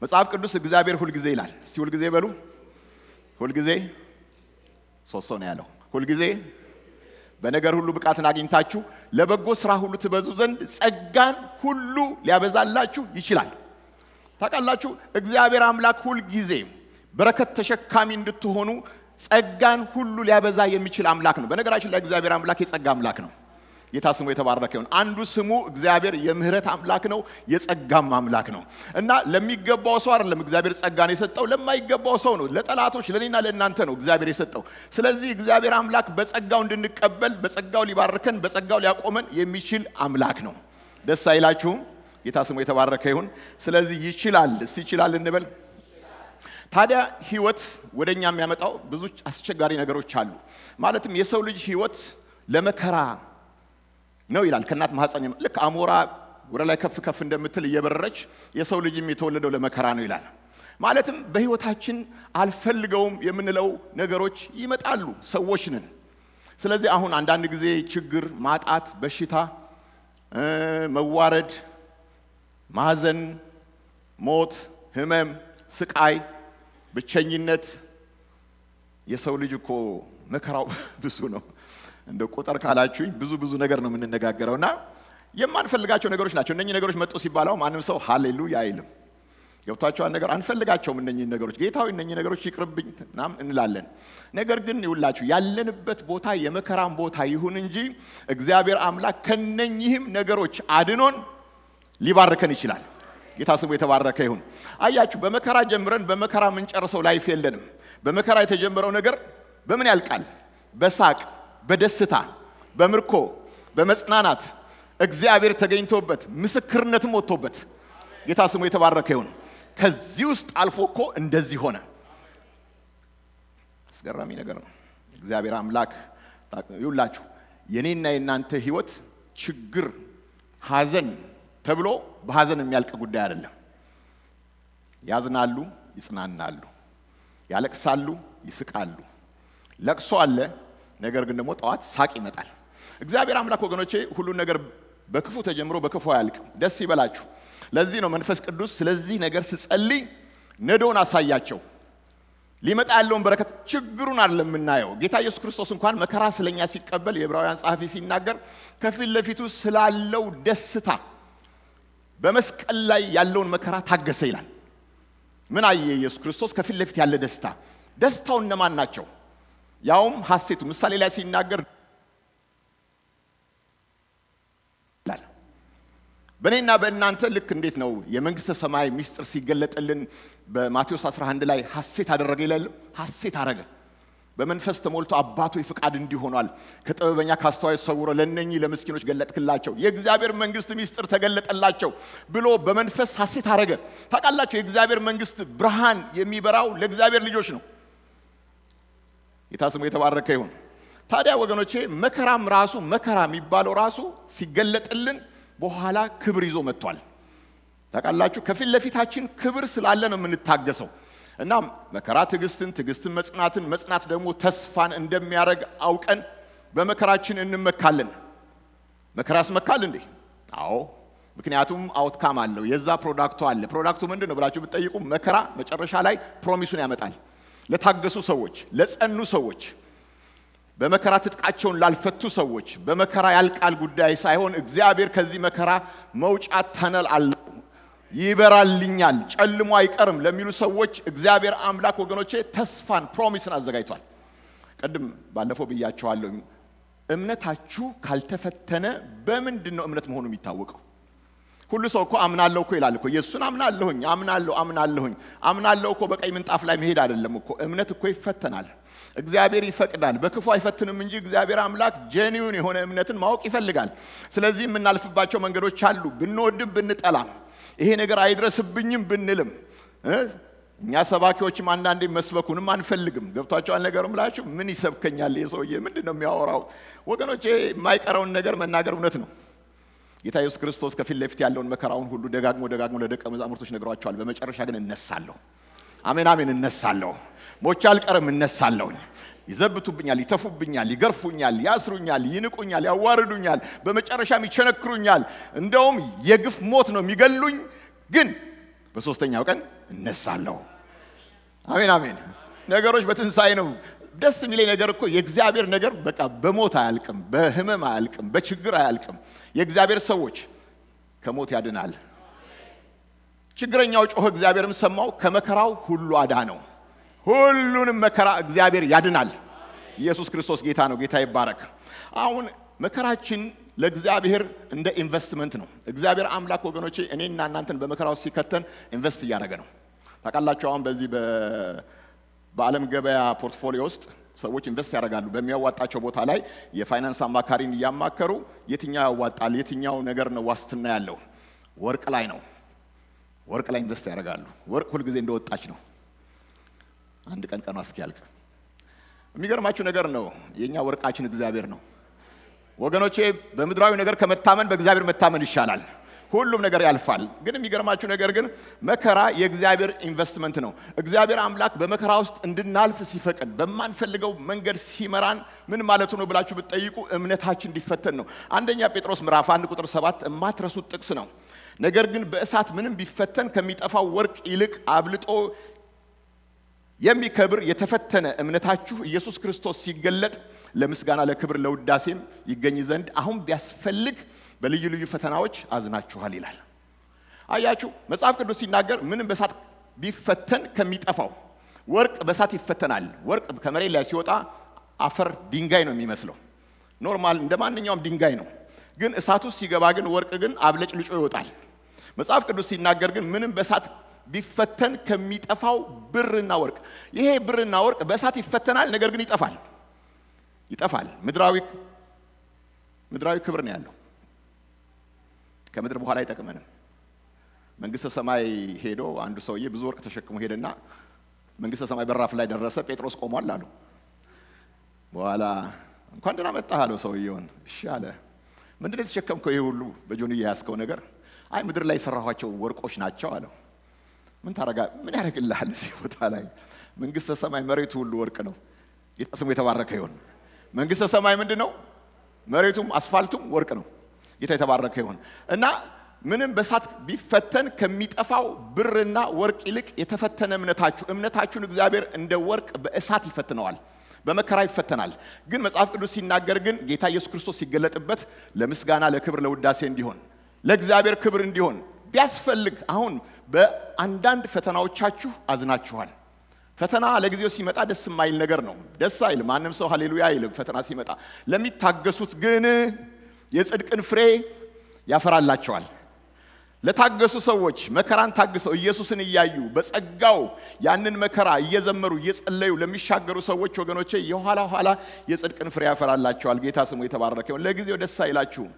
መጽሐፍ ቅዱስ እግዚአብሔር ሁልጊዜ ይላል። እስቲ ሁልጊዜ በሉ። ሁልጊዜ ሶስት ሰው ነው ያለው። ሁልጊዜ በነገር ሁሉ ብቃትን አግኝታችሁ ለበጎ ስራ ሁሉ ትበዙ ዘንድ ጸጋን ሁሉ ሊያበዛላችሁ ይችላል። ታውቃላችሁ፣ እግዚአብሔር አምላክ ሁል ጊዜ በረከት ተሸካሚ እንድትሆኑ ጸጋን ሁሉ ሊያበዛ የሚችል አምላክ ነው። በነገራችን ላይ እግዚአብሔር አምላክ የጸጋ አምላክ ነው። ጌታ ስሙ የተባረከ ይሁን። አንዱ ስሙ እግዚአብሔር የምህረት አምላክ ነው፣ የጸጋም አምላክ ነው። እና ለሚገባው ሰው አይደለም እግዚአብሔር ጸጋን የሰጠው፣ ለማይገባው ሰው ነው። ለጠላቶች ለኔና ለእናንተ ነው እግዚአብሔር የሰጠው። ስለዚህ እግዚአብሔር አምላክ በጸጋው እንድንቀበል፣ በጸጋው ሊባርከን፣ በጸጋው ሊያቆመን የሚችል አምላክ ነው። ደስ አይላችሁም? ጌታ ስሙ የተባረከ ይሁን። ስለዚህ ይችላል። እስቲ ይችላል እንበል። ታዲያ ህይወት ወደኛ የሚያመጣው ብዙ አስቸጋሪ ነገሮች አሉ። ማለትም የሰው ልጅ ህይወት ለመከራ ነው ይላል። ከእናት ማህፀን ልክ አሞራ ወደ ላይ ከፍ ከፍ እንደምትል እየበረረች የሰው ልጅም የተወለደው ለመከራ ነው ይላል። ማለትም በህይወታችን አልፈልገውም የምንለው ነገሮች ይመጣሉ። ሰዎች ነን። ስለዚህ አሁን አንዳንድ ጊዜ ችግር፣ ማጣት፣ በሽታ፣ መዋረድ፣ ማዘን፣ ሞት፣ ህመም፣ ስቃይ፣ ብቸኝነት። የሰው ልጅ እኮ መከራው ብዙ ነው። እንደ ቁጥር ካላችሁኝ ብዙ ነገር ነው የምንነጋገረውና የማንፈልጋቸው ነገሮች ናቸው። እነኚህ ነገሮች መጡ ሲባለው ማንም ሰው ሃሌሉያ አይልም። ገብታችኋል? ነገር አንፈልጋቸውም። እነኚህ ነገሮች ጌታዊ እነኚህ ነገሮች ይቅርብኝ እናም እንላለን። ነገር ግን ይውላችሁ ያለንበት ቦታ የመከራም ቦታ ይሁን እንጂ እግዚአብሔር አምላክ ከነኚህም ነገሮች አድኖን ሊባርከን ይችላል። ጌታ ስሙ የተባረከ ይሁን። አያችሁ በመከራ ጀምረን በመከራ የምንጨርሰው ላይፍ የለንም። በመከራ የተጀመረው ነገር በምን ያልቃል? በሳቅ፣ በደስታ፣ በምርኮ፣ በመጽናናት እግዚአብሔር ተገኝቶበት ምስክርነትም ወጥቶበት ጌታ ስሙ የተባረከ ይሁን። ከዚህ ውስጥ አልፎ እኮ እንደዚህ ሆነ። አስገራሚ ነገር ነው። እግዚአብሔር አምላክ ይውላችሁ የኔና የናንተ ህይወት ችግር፣ ሐዘን ተብሎ በሐዘን የሚያልቅ ጉዳይ አይደለም። ያዝናሉ፣ ይጽናናሉ፣ ያለቅሳሉ፣ ይስቃሉ። ለቅሶ አለ፣ ነገር ግን ደግሞ ጠዋት ሳቅ ይመጣል። እግዚአብሔር አምላክ ወገኖቼ ሁሉ ነገር በክፉ ተጀምሮ በክፉ አያልቅም። ደስ ይበላችሁ። ለዚህ ነው መንፈስ ቅዱስ ስለዚህ ነገር ሲጸልይ ነዶን አሳያቸው። ሊመጣ ያለውን በረከት ችግሩን አይደለም የምናየው። ጌታ ኢየሱስ ክርስቶስ እንኳን መከራ ስለኛ ሲቀበል የዕብራውያን ጸሐፊ ሲናገር ከፊት ለፊቱ ስላለው ደስታ በመስቀል ላይ ያለውን መከራ ታገሰ ይላል። ምን አየ ኢየሱስ ክርስቶስ? ከፊት ለፊት ያለ ደስታ። ደስታው እነማን ናቸው? ያውም ሐሴቱ ምሳሌ ላይ ሲናገር በእኔና በእናንተ ልክ እንዴት ነው የመንግስተ ሰማይ ሚስጥር ሲገለጥልን በማቴዎስ 11 ላይ ሐሴት አደረገ ይላል። ሐሴት አደረገ በመንፈስ ተሞልቶ አባቱ ፍቃድ እንዲሆናል ከጥበበኛ ካስተዋይ ሰውሮ ለነኚህ ለምስኪኖች ገለጥክላቸው የእግዚአብሔር መንግስት ሚስጥር ተገለጠላቸው ብሎ በመንፈስ ሐሴት አደረገ። ታውቃላችሁ የእግዚአብሔር መንግስት ብርሃን የሚበራው ለእግዚአብሔር ልጆች ነው። ጌታ ስሙ የተባረከ ይሁን። ታዲያ ወገኖቼ መከራም ራሱ መከራ የሚባለው ራሱ ሲገለጥልን በኋላ ክብር ይዞ መጥቷል። ታውቃላችሁ ከፊት ለፊታችን ክብር ስላለ ነው የምንታገሰው። እና መከራ ትዕግስትን መጽናትን መጽናት ደግሞ ተስፋን እንደሚያደርግ አውቀን በመከራችን እንመካለን። መከራ ያስመካል እንዴ? አዎ። ምክንያቱም አውትካም አለው። የዛ ፕሮዳክቱ አለ። ፕሮዳክቱ ምንድነው ብላችሁ ብትጠይቁ መከራ መጨረሻ ላይ ፕሮሚሱን ያመጣል። ለታገሱ ሰዎች፣ ለጸኑ ሰዎች፣ በመከራ ትጥቃቸውን ላልፈቱ ሰዎች በመከራ ያልቃል ጉዳይ ሳይሆን እግዚአብሔር ከዚህ መከራ መውጫ ተነል አለው ይበራልኛል ጨልሞ አይቀርም ለሚሉ ሰዎች እግዚአብሔር አምላክ ወገኖቼ ተስፋን ፕሮሚስን አዘጋጅቷል። ቀድም ባለፈው ብያቸዋለሁ። እምነታችሁ ካልተፈተነ በምንድነው እምነት መሆኑ የሚታወቀው? ሁሉ ሰው እኮ አምናለሁ እኮ ይላል እኮ ኢየሱስን አምናለሁ እኮ በቀይ ምንጣፍ ላይ መሄድ አይደለም እኮ። እምነት እኮ ይፈተናል። እግዚአብሔር ይፈቅዳል። በክፉ አይፈትንም እንጂ እግዚአብሔር አምላክ ጄኒውን የሆነ እምነትን ማወቅ ይፈልጋል። ስለዚህ የምናልፍባቸው መንገዶች አሉ። ብንወድም ብንጠላም ይሄ ነገር አይድረስብኝም ብንልም እኛ ሰባኪዎችም አንዳንዴ መስበኩንም አንፈልግም። ገብታችኋል ነገሩም ላችሁ ምን ይሰብከኛል የሰውዬ ምንድነው የሚያወራው? ወገኖቼ የማይቀረውን ነገር መናገር እውነት ነው። ጌታ ኢየሱስ ክርስቶስ ከፊት ለፊት ያለውን መከራውን ሁሉ ደጋግሞ ለደቀ መዛሙርቶች ነግሯቸዋል። በመጨረሻ ግን እነሳለሁ፣ አሜን አሜን፣ እነሳለሁ፣ ሞቼ አልቀርም፣ እነሳለሁ። ይዘብቱብኛል፣ ይተፉብኛል፣ ይገርፉኛል፣ ያስሩኛል፣ ይንቁኛል፣ ያዋርዱኛል፣ በመጨረሻም ይቸነክሩኛል። እንደውም የግፍ ሞት ነው የሚገሉኝ፣ ግን በሶስተኛው ቀን እነሳለሁ። አሜን አሜን። ነገሮች በትንሳኤ ነው። ደስ የሚለኝ ነገር እኮ የእግዚአብሔር ነገር በቃ በሞት አያልቅም፣ በህመም አያልቅም፣ በችግር አያልቅም። የእግዚአብሔር ሰዎች ከሞት ያድናል። ችግረኛው ጮኸ፣ እግዚአብሔርም ሰማው፣ ከመከራው ሁሉ አዳነው። ሁሉንም መከራ እግዚአብሔር ያድናል። ኢየሱስ ክርስቶስ ጌታ ነው። ጌታ ይባረክ። አሁን መከራችን ለእግዚአብሔር እንደ ኢንቨስትመንት ነው። እግዚአብሔር አምላክ ወገኖቼ እኔና እናንተን በመከራው ሲከተን ኢንቨስት እያደረገ ነው። ታውቃላችሁ አሁን በዚህ በዓለም ገበያ ፖርትፎሊዮ ውስጥ ሰዎች ኢንቨስት ያደርጋሉ። በሚያዋጣቸው ቦታ ላይ የፋይናንስ አማካሪን እያማከሩ የትኛው ያዋጣል፣ የትኛው ነገር ነው ዋስትና ያለው? ወርቅ ላይ ነው። ወርቅ ላይ ኢንቨስት ያደርጋሉ። ወርቅ ሁልጊዜ እንደወጣች ነው። አንድ ቀን ቀኗ እስኪያልቅ የሚገርማችሁ ነገር ነው። የኛ ወርቃችን እግዚአብሔር ነው። ወገኖቼ በምድራዊ ነገር ከመታመን በእግዚአብሔር መታመን ይሻላል። ሁሉም ነገር ያልፋል። ግን የሚገርማችሁ ነገር ግን መከራ የእግዚአብሔር ኢንቨስትመንት ነው። እግዚአብሔር አምላክ በመከራ ውስጥ እንድናልፍ ሲፈቅድ በማንፈልገው መንገድ ሲመራን ምን ማለት ነው ብላችሁ ብትጠይቁ እምነታችን እንዲፈተን ነው። አንደኛ ጴጥሮስ ምዕራፍ 1 ቁጥር 7 የማትረሱት ጥቅስ ነው። ነገር ግን በእሳት ምንም ቢፈተን ከሚጠፋው ወርቅ ይልቅ አብልጦ የሚከብር የተፈተነ እምነታችሁ ኢየሱስ ክርስቶስ ሲገለጥ ለምስጋና ለክብር ለውዳሴም ይገኝ ዘንድ አሁን ቢያስፈልግ በልዩ ልዩ ፈተናዎች አዝናችኋል ይላል። አያችሁ መጽሐፍ ቅዱስ ሲናገር ምንም በእሳት ቢፈተን ከሚጠፋው ወርቅ በእሳት ይፈተናል። ወርቅ ከመሬት ላይ ሲወጣ አፈር ድንጋይ ነው የሚመስለው። ኖርማል እንደማንኛውም ድንጋይ ነው። ግን እሳቱ ሲገባ ግን ወርቅ ግን አብለጭልጮ ይወጣል። መጽሐፍ ቅዱስ ሲናገር ግን ምንም በእሳት ቢፈተን ከሚጠፋው ብርና ወርቅ፣ ይሄ ብርና ወርቅ በእሳት ይፈተናል፣ ነገር ግን ይጠፋል። ምድራዊ ክብር ነው ያለው። ከምድር በኋላ አይጠቅመንም። መንግስተ ሰማይ ሄዶ አንዱ ሰውዬ ብዙ ወርቅ ተሸክሞ ሄደና መንግስተ ሰማይ በራፍ ላይ ደረሰ። ጴጥሮስ ቆሟል አሉ። በኋላ እንኳን ደህና መጣህ አለው ሰውዬውን። እሺ አለ። ምንድነው የተሸከምከው ይሄ ሁሉ በጆንያ ያስከው ነገር? አይ ምድር ላይ የሰራኋቸው ወርቆች ናቸው አለው። ምን ያደርግልሃል እዚህ ቦታ ላይ? መንግስተ ሰማይ መሬቱ ሁሉ ወርቅ ነው። ጌታ ስሙ የተባረከ ይሁን። መንግስተ ሰማይ ምንድነው? መሬቱም አስፋልቱም ወርቅ ነው። ጌታ የተባረከ ይሁን። እና ምንም በእሳት ቢፈተን ከሚጠፋው ብርና ወርቅ ይልቅ የተፈተነ እምነታችሁን እግዚአብሔር እንደ ወርቅ በእሳት ይፈትነዋል፣ በመከራ ይፈተናል። ግን መጽሐፍ ቅዱስ ሲናገር ግን ጌታ ኢየሱስ ክርስቶስ ሲገለጥበት ለምስጋና ለክብር ለውዳሴ እንዲሆን ለእግዚአብሔር ክብር እንዲሆን ቢያስፈልግ አሁን በአንዳንድ ፈተናዎቻችሁ አዝናችኋል። ፈተና ለጊዜው ሲመጣ ደስ የማይል ነገር ነው። ደስ አይል ማንም ሰው ሃሌሉያ አይልም ፈተና ሲመጣ። ለሚታገሱት ግን የጽድቅን ፍሬ ያፈራላቸዋል። ለታገሱ ሰዎች መከራን ታግሰው ኢየሱስን እያዩ በጸጋው ያንን መከራ እየዘመሩ እየጸለዩ ለሚሻገሩ ሰዎች ወገኖቼ የኋላ የጽድቅን ፍሬ ያፈራላቸዋል። ጌታ ስሙ የተባረከ ይሁን። ለጊዜው ደስ አይላችሁም።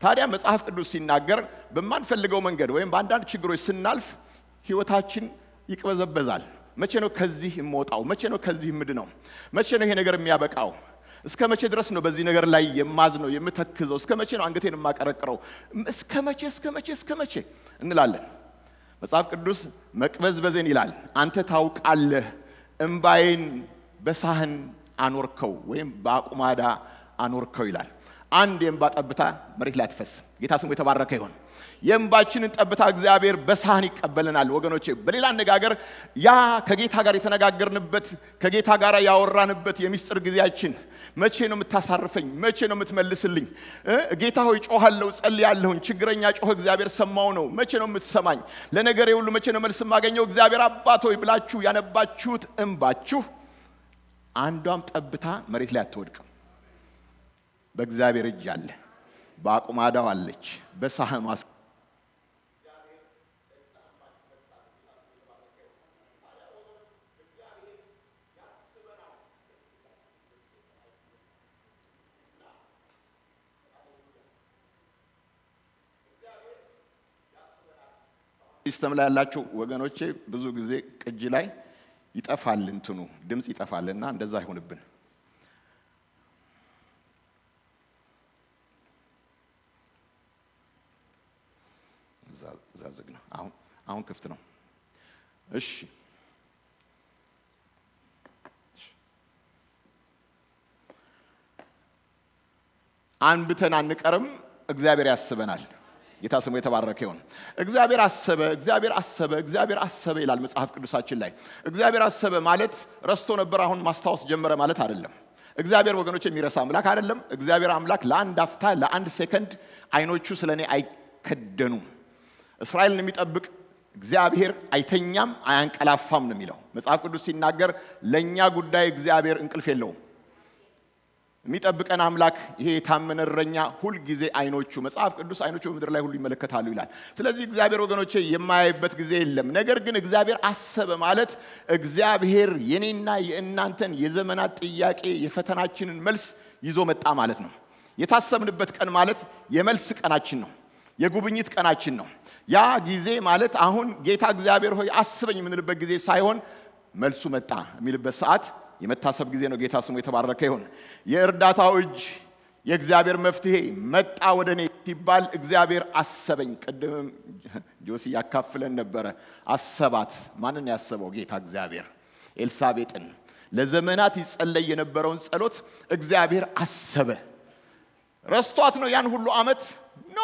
ታዲያ መጽሐፍ ቅዱስ ሲናገር በማንፈልገው መንገድ ወይም በአንዳንድ ችግሮች ስናልፍ ህይወታችን ይቅበዘበዛል። መቼ ነው ከዚህ የምወጣው? መቼ ነው ከዚህ የምድነው? መቼ ነው ይሄ ነገር የሚያበቃው? እስከ መቼ ድረስ ነው በዚህ ነገር ላይ የማዝነው የምተክዘው? እስከ መቼ ነው አንገቴን የማቀረቅረው? እስከ መቼ እንላለን። መጽሐፍ ቅዱስ መቅበዝበዜን ይላል አንተ ታውቃለህ፣ እንባዬን በሳህን አኖርከው ወይም በአቁማዳ አኖርከው ይላል። አንድ የእንባ ጠብታ መሬት ላይ አትፈስም። ጌታ ስሙ የተባረከ ይሁን። የእንባችንን ጠብታ እግዚአብሔር በሳህን ይቀበለናል ወገኖቼ። በሌላ አነጋገር ያ ከጌታ ጋር የተነጋገርንበት ከጌታ ጋር ያወራንበት የሚስጥር ጊዜያችን መቼ ነው የምታሳርፈኝ? መቼ ነው የምትመልስልኝ? ጌታ ሆይ ጮሃለሁ፣ ጸልያለሁኝ፣ ችግረኛ ጮህ እግዚአብሔር ሰማው ነው። መቼ ነው የምትሰማኝ? ለነገሬ ሁሉ መቼ ነው መልስ የማገኘው? እግዚአብሔር አባት ሆይ ብላችሁ ያነባችሁት እንባችሁ አንዷም ጠብታ መሬት ላይ አትወድቅም። በእግዚአብሔር እጅ አለ፣ በአቁማዳው አለች፣ በሳህኑ ሲስተም ላይ ያላችሁ ወገኖቼ ብዙ ጊዜ ቅጂ ላይ ይጠፋል፣ እንትኑ ድምጽ ይጠፋልና እንደዛ አይሆንብን። ዛዝግ ነው። አሁን ክፍት ነው። እሺ አንብተን አንቀርም። እግዚአብሔር ያስበናል። ጌታ ስሙ የተባረከ ይሁን። እግዚአብሔር አሰበ ይላል መጽሐፍ ቅዱሳችን ላይ። እግዚአብሔር አሰበ ማለት ረስቶ ነበር አሁን ማስታወስ ጀመረ ማለት አይደለም። እግዚአብሔር ወገኖች የሚረሳ አምላክ አይደለም። እግዚአብሔር አምላክ ለአንድ አፍታ ለአንድ ሴከንድ አይኖቹ ስለኔ አይከደኑም። እስራኤልን የሚጠብቅ እግዚአብሔር አይተኛም አያንቀላፋም ነው የሚለው መጽሐፍ ቅዱስ ሲናገር። ለኛ ጉዳይ እግዚአብሔር እንቅልፍ የለውም። የሚጠብቀን አምላክ ይሄ የታመነ እረኛ ሁል ጊዜ አይኖቹ መጽሐፍ ቅዱስ አይኖቹ በምድር ላይ ሁሉ ይመለከታሉ ይላል። ስለዚህ እግዚአብሔር ወገኖቼ የማያይበት ጊዜ የለም። ነገር ግን እግዚአብሔር አሰበ ማለት እግዚአብሔር የኔና የእናንተን የዘመናት ጥያቄ የፈተናችንን መልስ ይዞ መጣ ማለት ነው። የታሰብንበት ቀን ማለት የመልስ ቀናችን ነው፣ የጉብኝት ቀናችን ነው። ያ ጊዜ ማለት አሁን ጌታ እግዚአብሔር ሆይ አስበኝ የምንልበት ጊዜ ሳይሆን መልሱ መጣ የሚልበት ሰዓት የመታሰብ ጊዜ ነው። ጌታ ስሙ የተባረከ ይሁን። የእርዳታው እጅ የእግዚአብሔር መፍትሄ መጣ ወደኔ ሲባል እግዚአብሔር አሰበኝ። ቅድም ጆሲ ያካፍለን ነበረ። አሰባት። ማንን ያሰበው? ጌታ እግዚአብሔር ኤልሳቤጥን። ለዘመናት ይጸለይ የነበረውን ጸሎት እግዚአብሔር አሰበ። ረስቷት ነው ያን ሁሉ ዓመት? ኖ።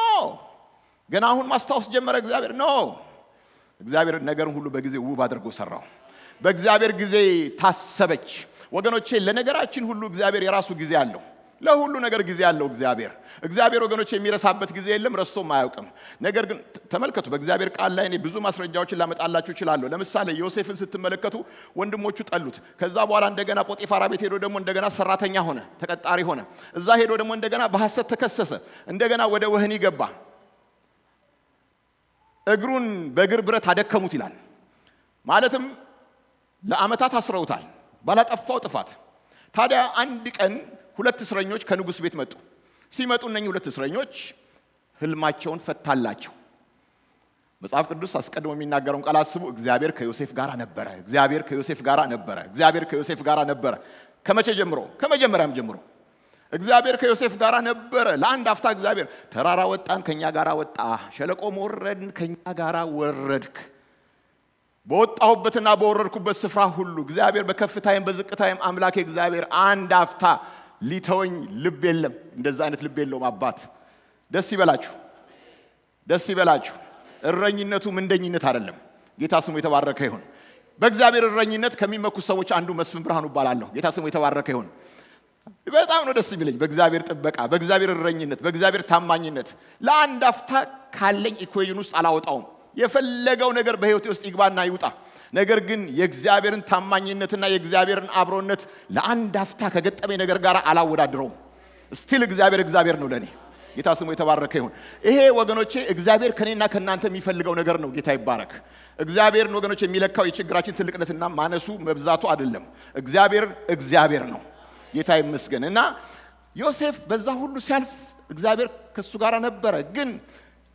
ገና አሁን ማስታወስ ጀመረ እግዚአብሔር? ኖ። እግዚአብሔር ነገርን ሁሉ በጊዜው ውብ አድርጎ ሰራው። በእግዚአብሔር ጊዜ ታሰበች። ወገኖቼ ለነገራችን ሁሉ እግዚአብሔር የራሱ ጊዜ አለው። ለሁሉ ነገር ጊዜ አለው እግዚአብሔር ወገኖቼ የሚረሳበት ጊዜ የለም፣ ረስቶም አያውቅም። ነገር ግን ተመልከቱ፣ በእግዚአብሔር ቃል ላይ እኔ ብዙ ማስረጃዎችን ላመጣላችሁ እችላለሁ። ለምሳሌ ዮሴፍን ስትመለከቱ ወንድሞቹ ጠሉት። ከዛ በኋላ እንደገና ጶጢፋራ ቤት ሄዶ ደግሞ እንደገና ሰራተኛ ሆነ፣ ተቀጣሪ ሆነ። እዛ ሄዶ ደግሞ እንደገና በሐሰት ተከሰሰ። እንደገና ወደ ወህኒ ገባ። እግሩን በእግር ብረት አደከሙት ይላል። ማለትም ለዓመታት አስረውታል ባላጠፋው ጥፋት። ታዲያ አንድ ቀን ሁለት እስረኞች ከንጉስ ቤት መጡ። ሲመጡ እነኚህ ሁለት እስረኞች ህልማቸውን ፈታላቸው። መጽሐፍ ቅዱስ አስቀድሞ የሚናገረውን ቃል አስቡ። እግዚአብሔር ከዮሴፍ ጋር ነበረ። እግዚአብሔር ከዮሴፍ ጋር ነበረ። እግዚአብሔር ከዮሴፍ ጋር ነበረ። ከመቼ ጀምሮ? ከመጀመሪያም ጀምሮ እግዚአብሔር ከዮሴፍ ጋር ነበረ። ለአንድ አፍታ እግዚአብሔር ተራራ ወጣን፣ ከኛ ጋር ወጣ፣ ሸለቆ ወረድን፣ ከኛ ጋር ወረድክ። በወጣሁበትና በወረድኩበት ስፍራ ሁሉ እግዚአብሔር በከፍታዬም በዝቅታዬም አምላኬ እግዚአብሔር አንድ አፍታ ሊተወኝ ልብ የለም። እንደዛ አይነት ልብ የለውም አባት። ደስ ይበላችሁ፣ ደስ ይበላችሁ። እረኝነቱ ምንደኝነት አይደለም። ጌታ ስሙ የተባረከ ይሁን። በእግዚአብሔር እረኝነት ከሚመኩ ሰዎች አንዱ መስፍን ብርሃኑ እባላለሁ። ጌታ ስሙ የተባረከ ይሁን። በጣም ነው ደስ የሚለኝ በእግዚአብሔር ጥበቃ፣ በእግዚአብሔር እረኝነት፣ በእግዚአብሔር ታማኝነት። ለአንድ አፍታ ካለኝ ኢኩዌሽን ውስጥ አላወጣውም። የፈለገው ነገር በህይወቴ ውስጥ ይግባና ይውጣ። ነገር ግን የእግዚአብሔርን ታማኝነትና የእግዚአብሔርን አብሮነት ለአንድ አፍታ ከገጠመኝ ነገር ጋር አላወዳድረውም። ስቲል እግዚአብሔር ነው ለኔ። ጌታ ስሙ የተባረከ ይሁን። ይሄ ወገኖቼ እግዚአብሔር ከኔና ከናንተ የሚፈልገው ነገር ነው። ጌታ ይባረክ። እግዚአብሔርን ወገኖቼ የሚለካው የችግራችን ትልቅነትና ማነሱ መብዛቱ አይደለም። እግዚአብሔር ነው። ጌታ ይመስገን። እና ዮሴፍ በዛ ሁሉ ሲያልፍ እግዚአብሔር ከሱ ጋር ነበረ። ግን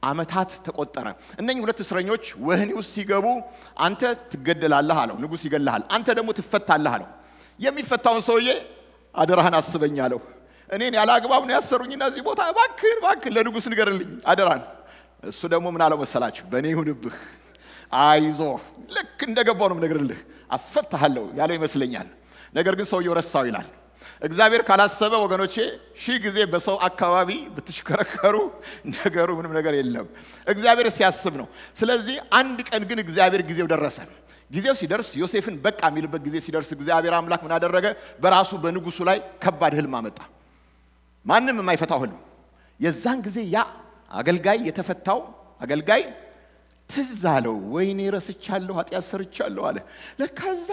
ዓመታት ተቆጠረ። እነኚህ ሁለት እስረኞች ወህኒ ውስጥ ሲገቡ አንተ ትገደላለህ አለው። ንጉስ ይገድልሃል፣ አንተ ደግሞ ትፈታለህ አለው። የሚፈታውን ሰውዬ አደራህን አስበኝ አለው። እኔን ያለ አግባብ ነው ያሰሩኝና እዚህ ቦታ እባክህ ለንጉስ ንገርልኝ አደራህን። እሱ ደግሞ ምን አለው መሰላችሁ? በእኔ ይሁንብህ፣ አይዞ፣ ልክ እንደገባው ነው የምነግርልህ፣ አስፈታሃለሁ ያለው ይመስለኛል። ነገር ግን ሰውየው ረሳው ይላል። እግዚአብሔር ካላሰበ ወገኖቼ ሺህ ጊዜ በሰው አካባቢ ብትሽከረከሩ ነገሩ ምንም ነገር የለም። እግዚአብሔር ሲያስብ ነው። ስለዚህ አንድ ቀን ግን እግዚአብሔር ጊዜው ደረሰ። ጊዜው ሲደርስ ዮሴፍን በቃ የሚልበት ጊዜ ሲደርስ እግዚአብሔር አምላክ ምን አደረገ? በራሱ በንጉሱ ላይ ከባድ ህልም አመጣ። ማንም የማይፈታው ህልም። የዛን ጊዜ ያ አገልጋይ የተፈታው አገልጋይ ትዝ አለው። ወይኔ ረስቻለሁ፣ ኃጢአት ሰርቻለሁ አለ። ለካዛ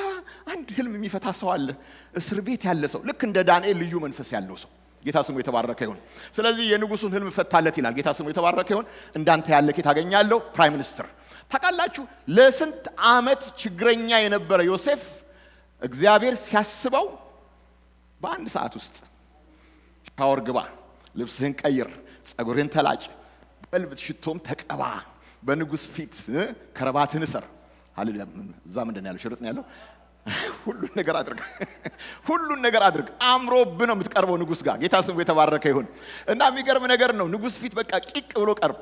አንድ ህልም የሚፈታ ሰው አለ፣ እስር ቤት ያለ ሰው፣ ልክ እንደ ዳንኤል ልዩ መንፈስ ያለው ሰው። ጌታ ስሙ የተባረከ ይሁን። ስለዚህ የንጉሱን ህልም ፈታለት ይላል። ጌታ ስሙ የተባረከ ይሁን። እንዳንተ ያለ ኬት አገኛለሁ? ፕራይም ሚኒስትር። ታውቃላችሁ ለስንት ዓመት ችግረኛ የነበረ ዮሴፍ እግዚአብሔር ሲያስበው በአንድ ሰዓት ውስጥ ሻወር ግባ፣ ልብስህን ቀይር፣ ጸጉርህን ተላጭ፣ በልብት ሽቶም ተቀባ፣ በንጉስ ፊት ከረባትን እሰር። ሃሌሉያ። እዛ ምንድነው ያለው? ሽርጥ ነው ያለው። ሁሉን ነገር አድርግ። አምሮብህ ነው የምትቀርበው ንጉስ ጋር። ጌታ ስሙ የተባረከ ይሁን። እና የሚገርም ነገር ነው። ንጉስ ፊት በቃ ቂቅ ብሎ ቀርብ።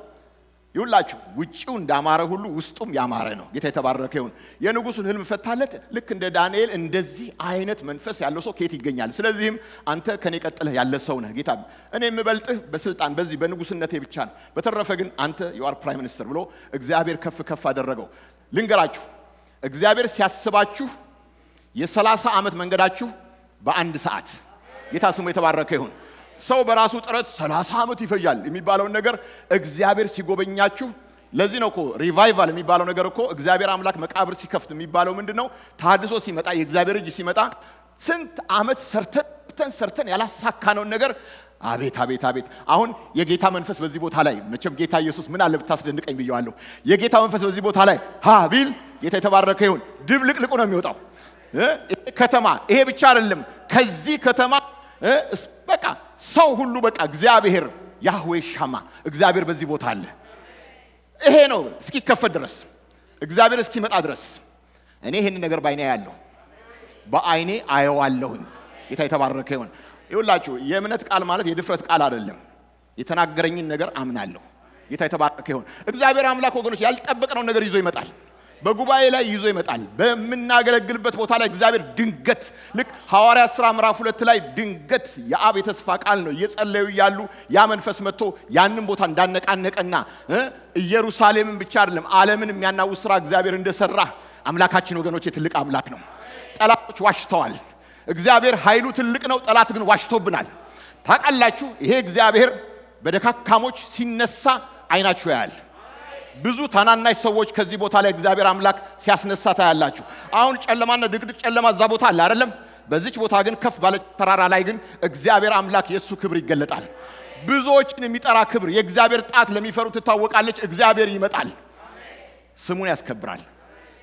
ይውላችሁ ውጪው እንዳማረ ሁሉ ውስጡም ያማረ ነው። ጌታ የተባረከ ይሁን። የንጉሱን ህልም ፈታለት። ልክ እንደ ዳንኤል እንደዚህ አይነት መንፈስ ያለው ሰው ከየት ይገኛል? ስለዚህም አንተ ከኔ ቀጥለህ ያለ ሰው ነህ ጌታ። እኔ የምበልጥህ በስልጣን በዚህ በንጉስነቴ ብቻ ነው። በተረፈ ግን አንተ ዩአር ፕራይም ሚኒስተር ብሎ እግዚአብሔር ከፍ አደረገው። ልንገራችሁ፣ እግዚአብሔር ሲያስባችሁ የ30 ዓመት መንገዳችሁ በአንድ ሰዓት። ጌታ ስሙ የተባረከ ይሁን። ሰው በራሱ ጥረት 30 ዓመት ይፈጃል የሚባለውን ነገር እግዚአብሔር ሲጎበኛችሁ። ለዚህ ነው እኮ ሪቫይቫል የሚባለው ነገር እኮ እግዚአብሔር አምላክ መቃብር ሲከፍት የሚባለው ምንድነው? ተሐድሶ ሲመጣ፣ የእግዚአብሔር እጅ ሲመጣ ስንት ዓመት ሰርተን ያላሳካነውን ነገር አቤት አቤት አቤት። አሁን የጌታ መንፈስ በዚህ ቦታ ላይ መቼም ጌታ ኢየሱስ ምን አለ ብታስደንቀኝ ብየዋለሁ። የጌታ መንፈስ በዚህ ቦታ ላይ ቢል ጌታ የተባረከ ይሁን። ድብልቅልቁ ነው የሚወጣው። ከተማ ይሄ ብቻ አይደለም። ከዚህ ከተማ በቃ ሰው ሁሉ በቃ እግዚአብሔር ያህዌ ሻማ እግዚአብሔር በዚህ ቦታ አለ። ይሄ ነው እስኪከፈት ድረስ እግዚአብሔር እስኪመጣ ድረስ እኔ ይሄን ነገር ባይኔ ያለው በአይኔ አየዋለሁኝ። ጌታ የተባረከ ይሁን። ይውላችሁ የእምነት ቃል ማለት የድፍረት ቃል አይደለም። የተናገረኝን ነገር አምናለሁ። ጌታ የተባረከ ይሁን። እግዚአብሔር አምላክ ወገኖች ያልጠበቅነው ነገር ይዞ ይመጣል። በጉባኤ ላይ ይዞ ይመጣል። በምናገለግልበት ቦታ ላይ እግዚአብሔር ድንገት ልክ ሐዋርያት ሥራ ምዕራፍ 2 ላይ ድንገት የአብ የተስፋ ቃል ነው እየጸለዩ ያሉ ያ መንፈስ መጥቶ ያንን ቦታ እንዳነቃነቀና ኢየሩሳሌምን ብቻ አይደለም ዓለምን የሚያናውጥ ሥራ እግዚአብሔር እንደሰራ አምላካችን ወገኖች ትልቅ አምላክ ነው። ጠላቶች ዋሽተዋል። እግዚአብሔር ኃይሉ ትልቅ ነው። ጠላት ግን ዋሽቶብናል። ታውቃላችሁ ይሄ እግዚአብሔር በደካካሞች ሲነሳ አይናችሁ ያያል። ብዙ ታናናሽ ሰዎች ከዚህ ቦታ ላይ እግዚአብሔር አምላክ ሲያስነሳ ታያላችሁ። አሁን ጨለማና ድቅድቅ ጨለማ እዛ ቦታ አለ አይደለም? በዚች ቦታ ግን ከፍ ባለ ተራራ ላይ ግን እግዚአብሔር አምላክ የሱ ክብር ይገለጣል። ብዙዎችን የሚጠራ ክብር የእግዚአብሔር ጣት ለሚፈሩ ትታወቃለች። እግዚአብሔር ይመጣል፣ ስሙን ያስከብራል፣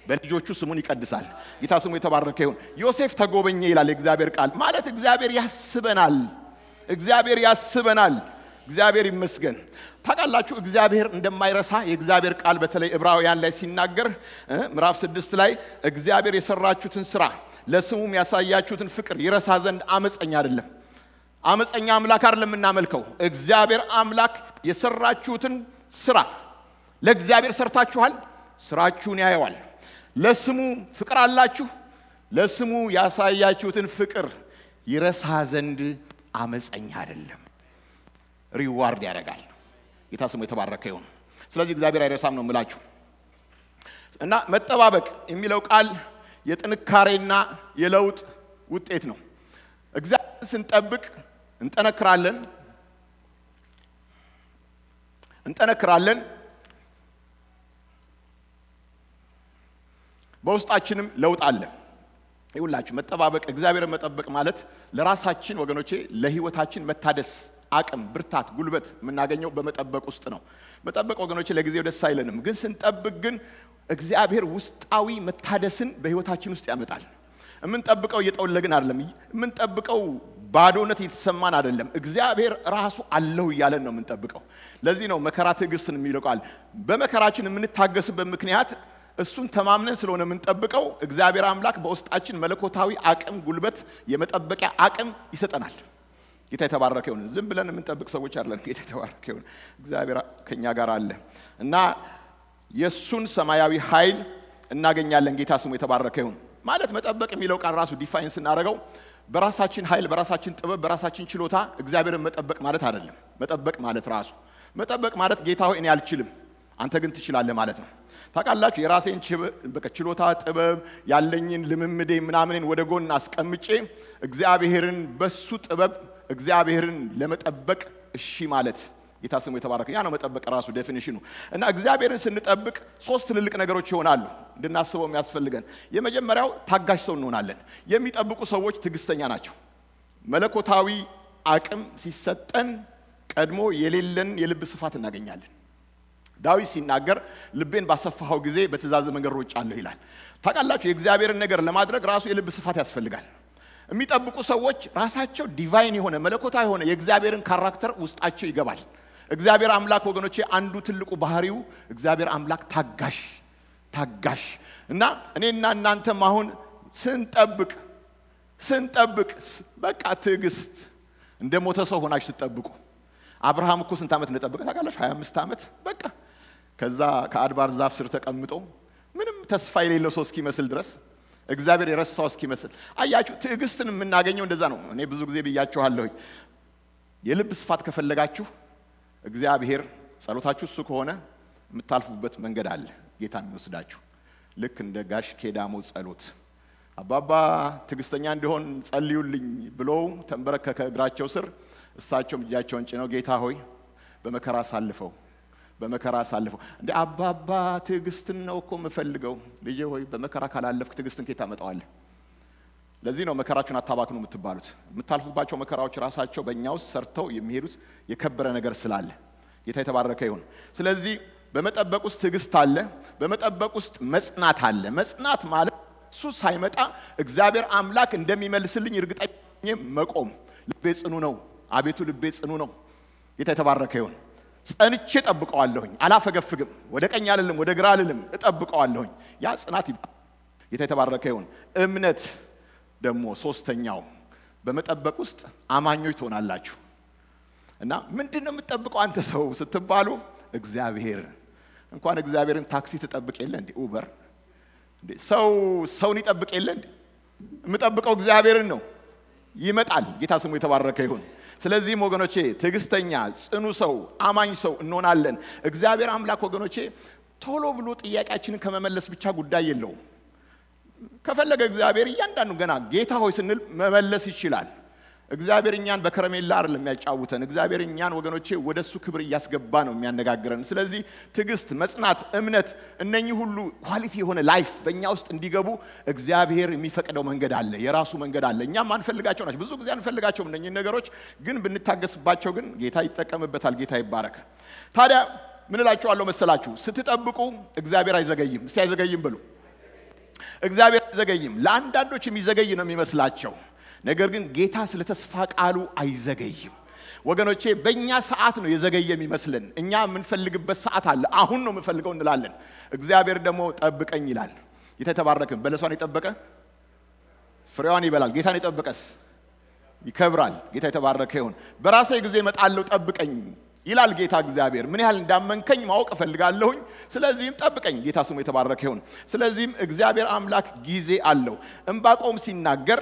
በልጆቹ ስሙን ይቀድሳል። ጌታ ስሙ የተባረከ ይሁን። ዮሴፍ ተጎበኘ ይላል የእግዚአብሔር ቃል ማለት እግዚአብሔር ያስበናል። እግዚአብሔር ያስበናል። እግዚአብሔር ይመስገን። ታውቃላችሁ እግዚአብሔር እንደማይረሳ የእግዚአብሔር ቃል በተለይ ዕብራውያን ላይ ሲናገር ምዕራፍ 6 ላይ እግዚአብሔር የሰራችሁትን ሥራ ለስሙም ያሳያችሁትን ፍቅር ይረሳ ዘንድ አመፀኛ አይደለም። አመፀኛ አምላክ አይደለም እናመልከው። እግዚአብሔር አምላክ የሰራችሁትን ሥራ ለእግዚአብሔር ሰርታችኋል፣ ሥራችሁን ያየዋል። ለስሙ ፍቅር አላችሁ፣ ለስሙ ያሳያችሁትን ፍቅር ይረሳ ዘንድ አመፀኛ አይደለም። ሪዋርድ ያደርጋል። ጌታ ስሙ የተባረከ ይሁን። ስለዚህ እግዚአብሔር አይረሳም ነው የምላችሁ። እና መጠባበቅ የሚለው ቃል የጥንካሬና የለውጥ ውጤት ነው። እግዚአብሔር ስንጠብቅ እንጠነክራለን፣ በውስጣችንም ለውጥ አለ። ይውላችሁ መጠባበቅ እግዚአብሔርን መጠበቅ ማለት ለራሳችን ወገኖቼ ለህይወታችን መታደስ አቅም፣ ብርታት፣ ጉልበት የምናገኘው በመጠበቅ ውስጥ ነው። መጠበቅ ወገኖቼ ለጊዜው ደስ አይለንም፣ ግን ስንጠብቅ ግን እግዚአብሔር ውስጣዊ መታደስን በህይወታችን ውስጥ ያመጣል። የምንጠብቀው እየጠወለግን አይደለም። የምንጠብቀው ባዶነት እየተሰማን አይደለም። እግዚአብሔር ራሱ አለው እያለን ነው የምንጠብቀው። ለዚህ ነው መከራ ትዕግስትን የሚለው ቃል። በመከራችን የምንታገስበት ምክንያት እሱን ተማምነን ስለሆነ የምንጠብቀው እግዚአብሔር አምላክ በውስጣችን መለኮታዊ አቅም፣ ጉልበት፣ የመጠበቂያ አቅም ይሰጠናል። ጌታ የተባረከ ይሁን። ዝም ብለን የምንጠብቅ ሰዎች አይደለም። ጌታ የተባረከ ይሁን። እግዚአብሔር ከኛ ጋር አለ እና የሱን ሰማያዊ ኃይል እናገኛለን። ጌታ ስሙ የተባረከ ይሁን። ማለት መጠበቅ የሚለው ቃል ራሱ ዲፋይን ስናደርገው በራሳችን ኃይል፣ በራሳችን ጥበብ፣ በራሳችን ችሎታ እግዚአብሔርን መጠበቅ ማለት አይደለም። መጠበቅ ማለት ጌታ ሆይ እኔ አልችልም አንተ ግን ትችላለህ ማለት ነው። ታውቃላችሁ የራሴን ችሎታ፣ ጥበብ፣ ያለኝን ልምምዴ ምናምንን ወደ ጎን አስቀምጬ እግዚአብሔርን በሱ ጥበብ እግዚአብሔርን ለመጠበቅ እሺ ማለት ጌታ ስሙ የተባረከ። ያ ነው መጠበቅ ራሱ ዴፊኒሽኑ። እና እግዚአብሔርን ስንጠብቅ ሶስት ትልልቅ ነገሮች ይሆናሉ እንድናስበው የሚያስፈልገን። የመጀመሪያው ታጋሽ ሰው እንሆናለን። የሚጠብቁ ሰዎች ትዕግስተኛ ናቸው። መለኮታዊ አቅም ሲሰጠን ቀድሞ የሌለን የልብ ስፋት እናገኛለን። ዳዊት ሲናገር ልቤን ባሰፋኸው ጊዜ በትእዛዝ መንገድ ሮጫለሁ ይላል። ታውቃላችሁ የእግዚአብሔርን ነገር ለማድረግ ራሱ የልብ ስፋት ያስፈልጋል። የሚጠብቁ ሰዎች ራሳቸው ዲቫይን የሆነ መለኮታዊ የሆነ የእግዚአብሔርን ካራክተር ውስጣቸው ይገባል። እግዚአብሔር አምላክ ወገኖቼ አንዱ ትልቁ ባህሪው እግዚአብሔር አምላክ ታጋሽ እና እኔና እናንተም አሁን ስንጠብቅ በቃ ትዕግስት እንደ ሞተ ሰው ሆናችሁ ስትጠብቁ። አብርሃም እኮ ስንት ዓመት እንደጠበቀ ታውቃላችሁ? 25 ዓመት በቃ። ከዛ ከአድባር ዛፍ ስር ተቀምጦ ምንም ተስፋ የሌለው ሰው እስኪመስል ድረስ እግዚአብሔር የረሳው እስኪመስል። አያችሁ ትዕግስትን የምናገኘው እንደዛ ነው። እኔ ብዙ ጊዜ ብያችኋለሁኝ የልብ ስፋት ከፈለጋችሁ እግዚአብሔር ጸሎታችሁ እሱ ከሆነ የምታልፉበት መንገድ አለ ጌታ የሚወስዳችሁ። ልክ እንደ ጋሽ ኬዳሞ ጸሎት አባባ ትዕግስተኛ እንዲሆን ጸልዩልኝ ብሎ ተንበረከከ እግራቸው ስር። እሳቸውም እጃቸውን ጭነው ጌታ ሆይ በመከራ አሳልፈው እንደ አባባ ትዕግስትን ነው እኮ የምፈልገው። ልጄ ሆይ በመከራ ካላለፍክ ትዕግስትን ከየት ታመጣዋለህ? ለዚህ ነው መከራችሁን አታባክኑ የምትባሉት። የምታልፉባቸው መከራዎች ራሳቸው በእኛ ውስጥ ሰርተው የሚሄዱት የከበረ ነገር ስላለ ጌታ የተባረከ ይሁን። ስለዚህ በመጠበቅ ውስጥ ትዕግስት አለ፣ በመጠበቅ ውስጥ መጽናት አለ። መጽናት ማለት እሱ ሳይመጣ እግዚአብሔር አምላክ እንደሚመልስልኝ እርግጠኛ መቆም። ልቤ ጽኑ ነው፣ አቤቱ ልቤ ጽኑ ነው። ጌታ የተባረከ ይሁን። ጸንቼ ጠብቀዋለሁኝ፣ አላፈገፍግም፣ ወደ ቀኝ አልልም፣ ወደ ግራ አልልም፣ እጠብቀዋለሁኝ። ያ ጽናት ጌታ የተባረከ ይሁን። እምነት ደግሞ ሶስተኛው በመጠበቅ ውስጥ አማኞች ትሆናላችሁ። እና ምንድነው የምትጠብቀው አንተ ሰው ስትባሉ እግዚአብሔር እንኳን እግዚአብሔርን ታክሲ ትጠብቅ የለ እንዴ ኡበር እንዴ ሰውን ይጠብቅ የለ እንዴ የምጠብቀው እግዚአብሔርን ነው ይመጣል ጌታ ስሙ የተባረከ ይሁን ስለዚህም ወገኖቼ ትዕግስተኛ ጽኑ ሰው አማኝ ሰው እንሆናለን እግዚአብሔር አምላክ ወገኖቼ ቶሎ ብሎ ጥያቄያችንን ከመመለስ ብቻ ጉዳይ የለውም ከፈለገ እግዚአብሔር እያንዳንዱ ገና ጌታ ሆይ ስንል መመለስ ይችላል እግዚአብሔር እኛን በከረሜላ አይደለም የሚያጫውተን እግዚአብሔር እኛን ወገኖቼ ወደሱ ክብር ያስገባ ነው የሚያነጋግረን ስለዚህ ትዕግስት መጽናት እምነት እነኚህ ሁሉ ኳሊቲ የሆነ ላይፍ በእኛ ውስጥ እንዲገቡ እግዚአብሔር የሚፈቅደው መንገድ አለ የራሱ መንገድ አለ እኛም አንፈልጋቸው ናቸው ብዙ ጊዜ አንፈልጋቸውም እነኚህ ነገሮች ግን ብንታገስባቸው ግን ጌታ ይጠቀምበታል ጌታ ይባረክ ታዲያ ምን እላችኋለሁ መሰላችሁ ስትጠብቁ እግዚአብሔር አይዘገይም እስቲ አይዘገይም ብሉ እግዚአብሔር አይዘገይም ለአንዳንዶች የሚዘገይ ነው የሚመስላቸው ነገር ግን ጌታ ስለ ተስፋ ቃሉ አይዘገይም ወገኖቼ በእኛ ሰዓት ነው የዘገየ የሚመስለን እኛ የምንፈልግበት ሰዓት አለ አሁን ነው የምንፈልገው እንላለን እግዚአብሔር ደግሞ ጠብቀኝ ይላል ጌታ የተባረከ በለሷን የጠበቀ ፍሬዋን ይበላል ጌታን የጠበቀስ ይከብራል ጌታ የተባረከ ይሁን በራሴ ጊዜ እመጣለሁ ጠብቀኝ ይላል ጌታ እግዚአብሔር ምን ያህል እንዳመንከኝ ማወቅ እፈልጋለሁኝ ስለዚህም ጠብቀኝ ጌታ ስሙ የተባረከ ይሁን ስለዚህም እግዚአብሔር አምላክ ጊዜ አለው ዕንባቆም ሲናገር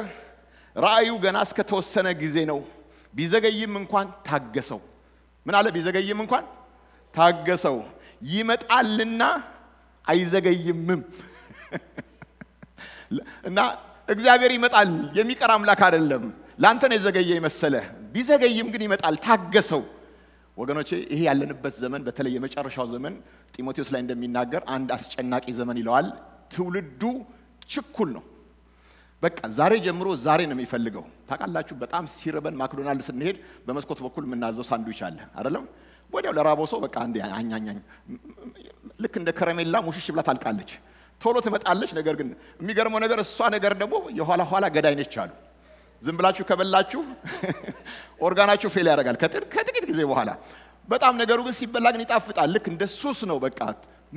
ራእዩ ገና እስከ ተወሰነ ጊዜ ነው ቢዘገይም እንኳን ታገሰው ምን አለ ቢዘገይም እንኳን ታገሰው ይመጣልና አይዘገይምም እና እግዚአብሔር ይመጣል የሚቀር አምላክ አይደለም ላንተ ነው የዘገየ ይመስለ ቢዘገይም ግን ይመጣል ታገሰው ወገኖቼ ይሄ ያለንበት ዘመን በተለይ የመጨረሻው ዘመን ጢሞቴዎስ ላይ እንደሚናገር አንድ አስጨናቂ ዘመን ይለዋል ትውልዱ ችኩል ነው በቃ ዛሬ ጀምሮ ዛሬ ነው የሚፈልገው ታውቃላችሁ በጣም ሲርበን ማክዶናልድ ስንሄድ በመስኮት በኩል የምናዘው ሳንድዊች አለ አይደለም ወዲያው ለራቦ ሰው በቃ አንዴ አኛኛኝ ልክ እንደ ከረሜላ ሙሽሽ ብላ ታልቃለች ቶሎ ትመጣለች ነገር ግን የሚገርመው ነገር እሷ ነገር ደግሞ የኋላ ገዳይ ነች አሉ ዝም ብላችሁ ከበላችሁ ኦርጋናችሁ ፌል ያደርጋል ከጥቂት ጊዜ በኋላ በጣም ነገሩ ግን ሲበላ ግን ይጣፍጣል ልክ እንደ ሱስ ነው በቃ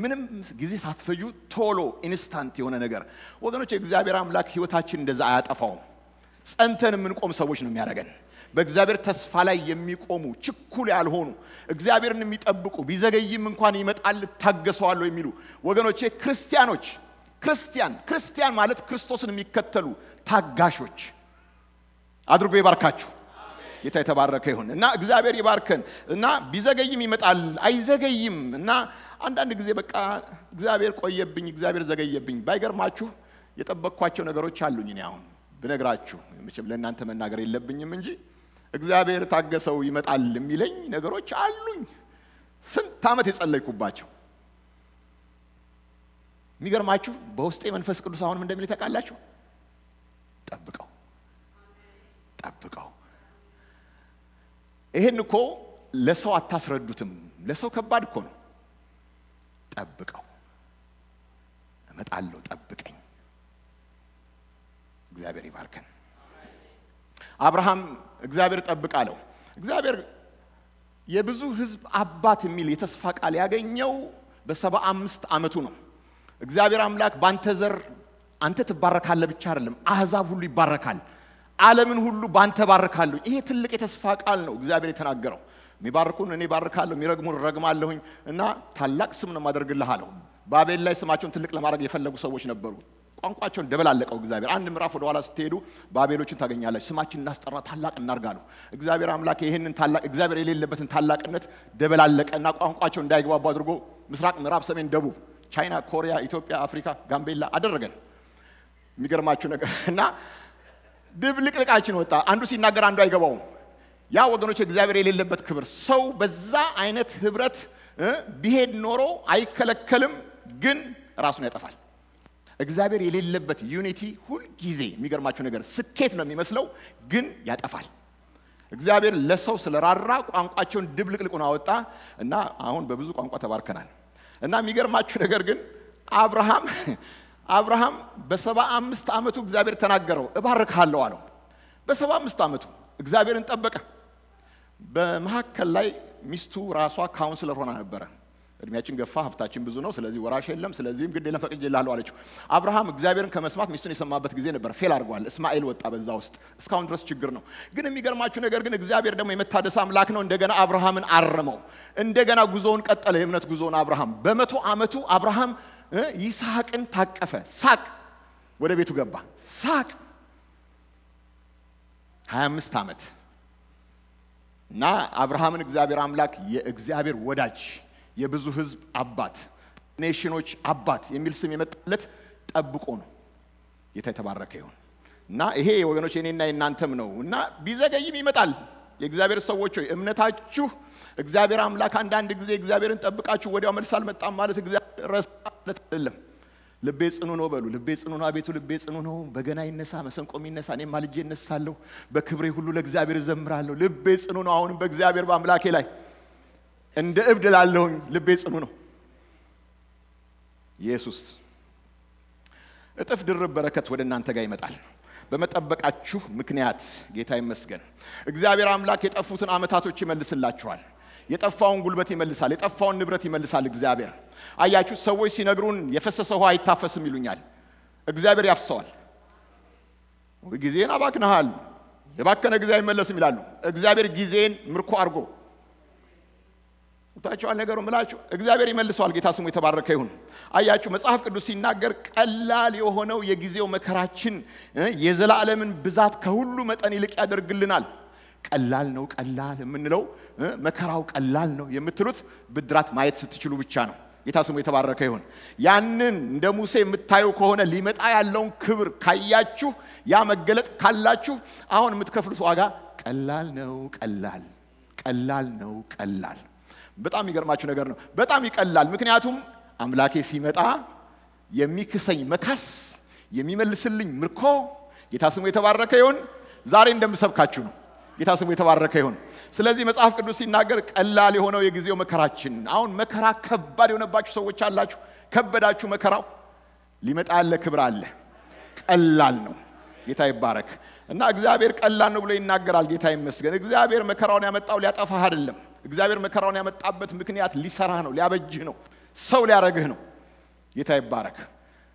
ምንም ጊዜ ሳትፈጁ ቶሎ ኢንስታንት የሆነ ነገር ወገኖች እግዚአብሔር አምላክ ህይወታችን እንደዛ አያጠፋውም ጸንተን የምንቆም ሰዎች ነው የሚያደርገን በእግዚአብሔር ተስፋ ላይ የሚቆሙ ችኩል ያልሆኑ እግዚአብሔርን የሚጠብቁ ቢዘገይም እንኳን ይመጣል ታገሰዋለሁ የሚሉ ወገኖቼ ክርስቲያን ማለት ክርስቶስን የሚከተሉ ታጋሾች አድርጎ ይባርካችሁ ጌታ የተባረከ ይሁን እና እግዚአብሔር ይባርከን እና ቢዘገይም ይመጣል አይዘገይም እና አንዳንድ ጊዜ በቃ እግዚአብሔር ቆየብኝ እግዚአብሔር ዘገየብኝ ባይገርማችሁ የጠበቅኳቸው ነገሮች አሉኝ እኔ አሁን ብነግራችሁ መቼም ለእናንተ መናገር የለብኝም እንጂ እግዚአብሔር ታገሰው ይመጣል የሚለኝ ነገሮች አሉኝ ስንት ዓመት የጸለይኩባቸው የሚገርማችሁ በውስጤ መንፈስ ቅዱስ አሁንም እንደሚል ተቃላችሁ ጠብቀው ይሄን እኮ ለሰው አታስረዱትም ለሰው ከባድ እኮ ነው ጠብቀው እመጣለሁ ጠብቀኝ እግዚአብሔር ይባርከን አብርሃም እግዚአብሔር ጠብቃለው እግዚአብሔር የብዙ ህዝብ አባት የሚል የተስፋ ቃል ያገኘው በ75 ዓመቱ ነው እግዚአብሔር አምላክ ባንተ ዘር አንተ ትባረካለህ ብቻ አይደለም አህዛብ ሁሉ ይባረካል ዓለምን ሁሉ ባንተ ባርካለሁ ይሄ ትልቅ የተስፋ ቃል ነው እግዚአብሔር የተናገረው የሚባርኩን እኔ ባርካለሁ የሚረግሙን ረግማለሁኝ እና ታላቅ ስም ነው ማደርግልህ አለው ባቤል ላይ ስማቸውን ትልቅ ለማድረግ የፈለጉ ሰዎች ነበሩ ቋንቋቸውን ደበላለቀው እግዚአብሔር አንድ ምዕራፍ ወደ ኋላ ስትሄዱ ባቤሎችን ታገኛላችሁ ስማችን እናስጠራ ታላቅ እናርጋለሁ እግዚአብሔር አምላክ ይሄንን ታላቅ እግዚአብሔር የሌለበትን ታላቅነት ደበላለቀና ቋንቋቸውን እንዳይግባቡ አድርጎ ምስራቅ ምዕራብ ሰሜን ደቡብ ቻይና ኮሪያ ኢትዮጵያ አፍሪካ ጋምቤላ አደረገን የሚገርማችሁ ነገር እና ድብልቅልቃችን ወጣ አንዱ ሲናገር አንዱ አይገባውም ያ ወገኖች እግዚአብሔር የሌለበት ክብር ሰው በዛ አይነት ህብረት ቢሄድ ኖሮ አይከለከልም ግን ራሱን ያጠፋል እግዚአብሔር የሌለበት ዩኒቲ ሁሉ ጊዜ የሚገርማችሁ ነገር ስኬት ነው የሚመስለው ግን ያጠፋል እግዚአብሔር ለሰው ስለራራ ቋንቋቸውን ድብልቅልቁን አወጣ እና አሁን በብዙ ቋንቋ ተባርከናል እና የሚገርማችሁ ነገር ግን አብርሃም በ75 ዓመቱ እግዚአብሔር ተናገረው እባርካለሁ አለው በ75 ዓመቱ እግዚአብሔርን ጠበቀ በመሐከል ላይ ሚስቱ ራሷ ካውንስለር ሆና ነበር እድሜያችን ገፋ፣ ሀብታችን ብዙ ነው፣ ስለዚህ ወራሽ የለም፣ ስለዚህም ግድ የለም ፈቅጄልሃለሁ አለችው። አብርሃም እግዚአብሔርን ከመስማት ሚስቱን የሰማበት ጊዜ ነበር። ፌል አድርጓል። እስማኤል ወጣ በዛ ውስጥ። እስካሁን ድረስ ችግር ነው። ግን የሚገርማችሁ ነገር ግን እግዚአብሔር ደግሞ የመታደስ አምላክ ነው። እንደገና አብርሃምን አረመው። እንደገና ጉዞውን ቀጠለ፣ የእምነት ጉዞውን አብርሃም። በ100 ዓመቱ አብርሃም ይስሐቅን ታቀፈ። ሳቅ ወደ ቤቱ ገባ። ሳቅ 25 ዓመት እና አብርሃምን እግዚአብሔር አምላክ የእግዚአብሔር ወዳጅ፣ የብዙ ህዝብ አባት፣ ኔሽኖች አባት የሚል ስም የመጣለት ጠብቆ ነው። ጌታ የተባረከ ይሁን። እና ይሄ ወገኖች የኔና የናንተም ነው። እና ቢዘገይም ይመጣል። የእግዚአብሔር ሰዎች ሆይ እምነታችሁ እግዚአብሔር አምላክ አንዳንድ ጊዜ እግዚአብሔርን ጠብቃችሁ ወዲያው መልስ አልመጣም ማለት እግዚአብሔር ረሳ ማለት አይደለም። ልቤ ጽኑ ነው በሉ። ልቤ ጽኑ ነው፣ አቤቱ ልቤ ጽኑ ነው። በገና ይነሳ፣ መሰንቆም ይነሳ፣ እኔም ማልጄ እነሳለሁ። በክብሬ ሁሉ ለእግዚአብሔር እዘምራለሁ። ልቤ ጽኑ ነው። አሁንም በእግዚአብሔር በአምላኬ ላይ እንደ እብድ ላለሁኝ ልቤ ጽኑ ነው። ኢየሱስ እጥፍ ድርብ በረከት ወደ እናንተ ጋር ይመጣል በመጠበቃችሁ ምክንያት። ጌታ ይመስገን። እግዚአብሔር አምላክ የጠፉትን ዓመታቶች ይመልስላችኋል። የጠፋውን ጉልበት ይመልሳል። የጠፋውን ንብረት ይመልሳል እግዚአብሔር። አያችሁ፣ ሰዎች ሲነግሩን የፈሰሰ ውሃ አይታፈስም ይሉኛል። እግዚአብሔር ያፍሰዋል። ጊዜን አባክነሃል፣ የባከነ ጊዜ አይመለስም ይላሉ። እግዚአብሔር ጊዜን ምርኮ አድርጎ ታቻው ነገሩ ምላችሁ እግዚአብሔር ይመልሰዋል። ጌታ ስሙ የተባረከ ይሁን። አያችሁ፣ መጽሐፍ ቅዱስ ሲናገር ቀላል የሆነው የጊዜው መከራችን የዘላለምን ብዛት ከሁሉ መጠን ይልቅ ያደርግልናል። ቀላል ነው። ቀላል የምንለው መከራው ቀላል ነው የምትሉት ብድራት ማየት ስትችሉ ብቻ ነው። ጌታ ስሙ የተባረከ ይሁን። ያንን እንደ ሙሴ የምታዩ ከሆነ ሊመጣ ያለውን ክብር ካያችሁ፣ ያ መገለጥ ካላችሁ አሁን የምትከፍሉት ዋጋ ቀላል ነው። ቀላል ነው። በጣም የሚገርማችሁ ነገር ነው። በጣም ይቀላል። ምክንያቱም አምላኬ ሲመጣ የሚክሰኝ መካስ፣ የሚመልስልኝ ምርኮ። ጌታ ስሙ የተባረከ ይሁን። ዛሬ እንደምሰብካችሁ ነው። ጌታ ስሙ የተባረከ ይሁን። ስለዚህ መጽሐፍ ቅዱስ ሲናገር ቀላል የሆነው የጊዜው መከራችን። አሁን መከራ ከባድ የሆነባችሁ ሰዎች አላችሁ። ከበዳችሁ መከራው። ሊመጣ ያለ ክብር አለ። ቀላል ነው። ጌታ ይባረክ። እና እግዚአብሔር ቀላል ነው ብሎ ይናገራል። ጌታ ይመስገን። እግዚአብሔር መከራውን ያመጣው ሊያጠፋህ አይደለም። እግዚአብሔር መከራውን ያመጣበት ምክንያት ሊሰራህ ነው፣ ሊያበጅህ ነው፣ ሰው ሊያረግህ ነው። ጌታ ይባረክ።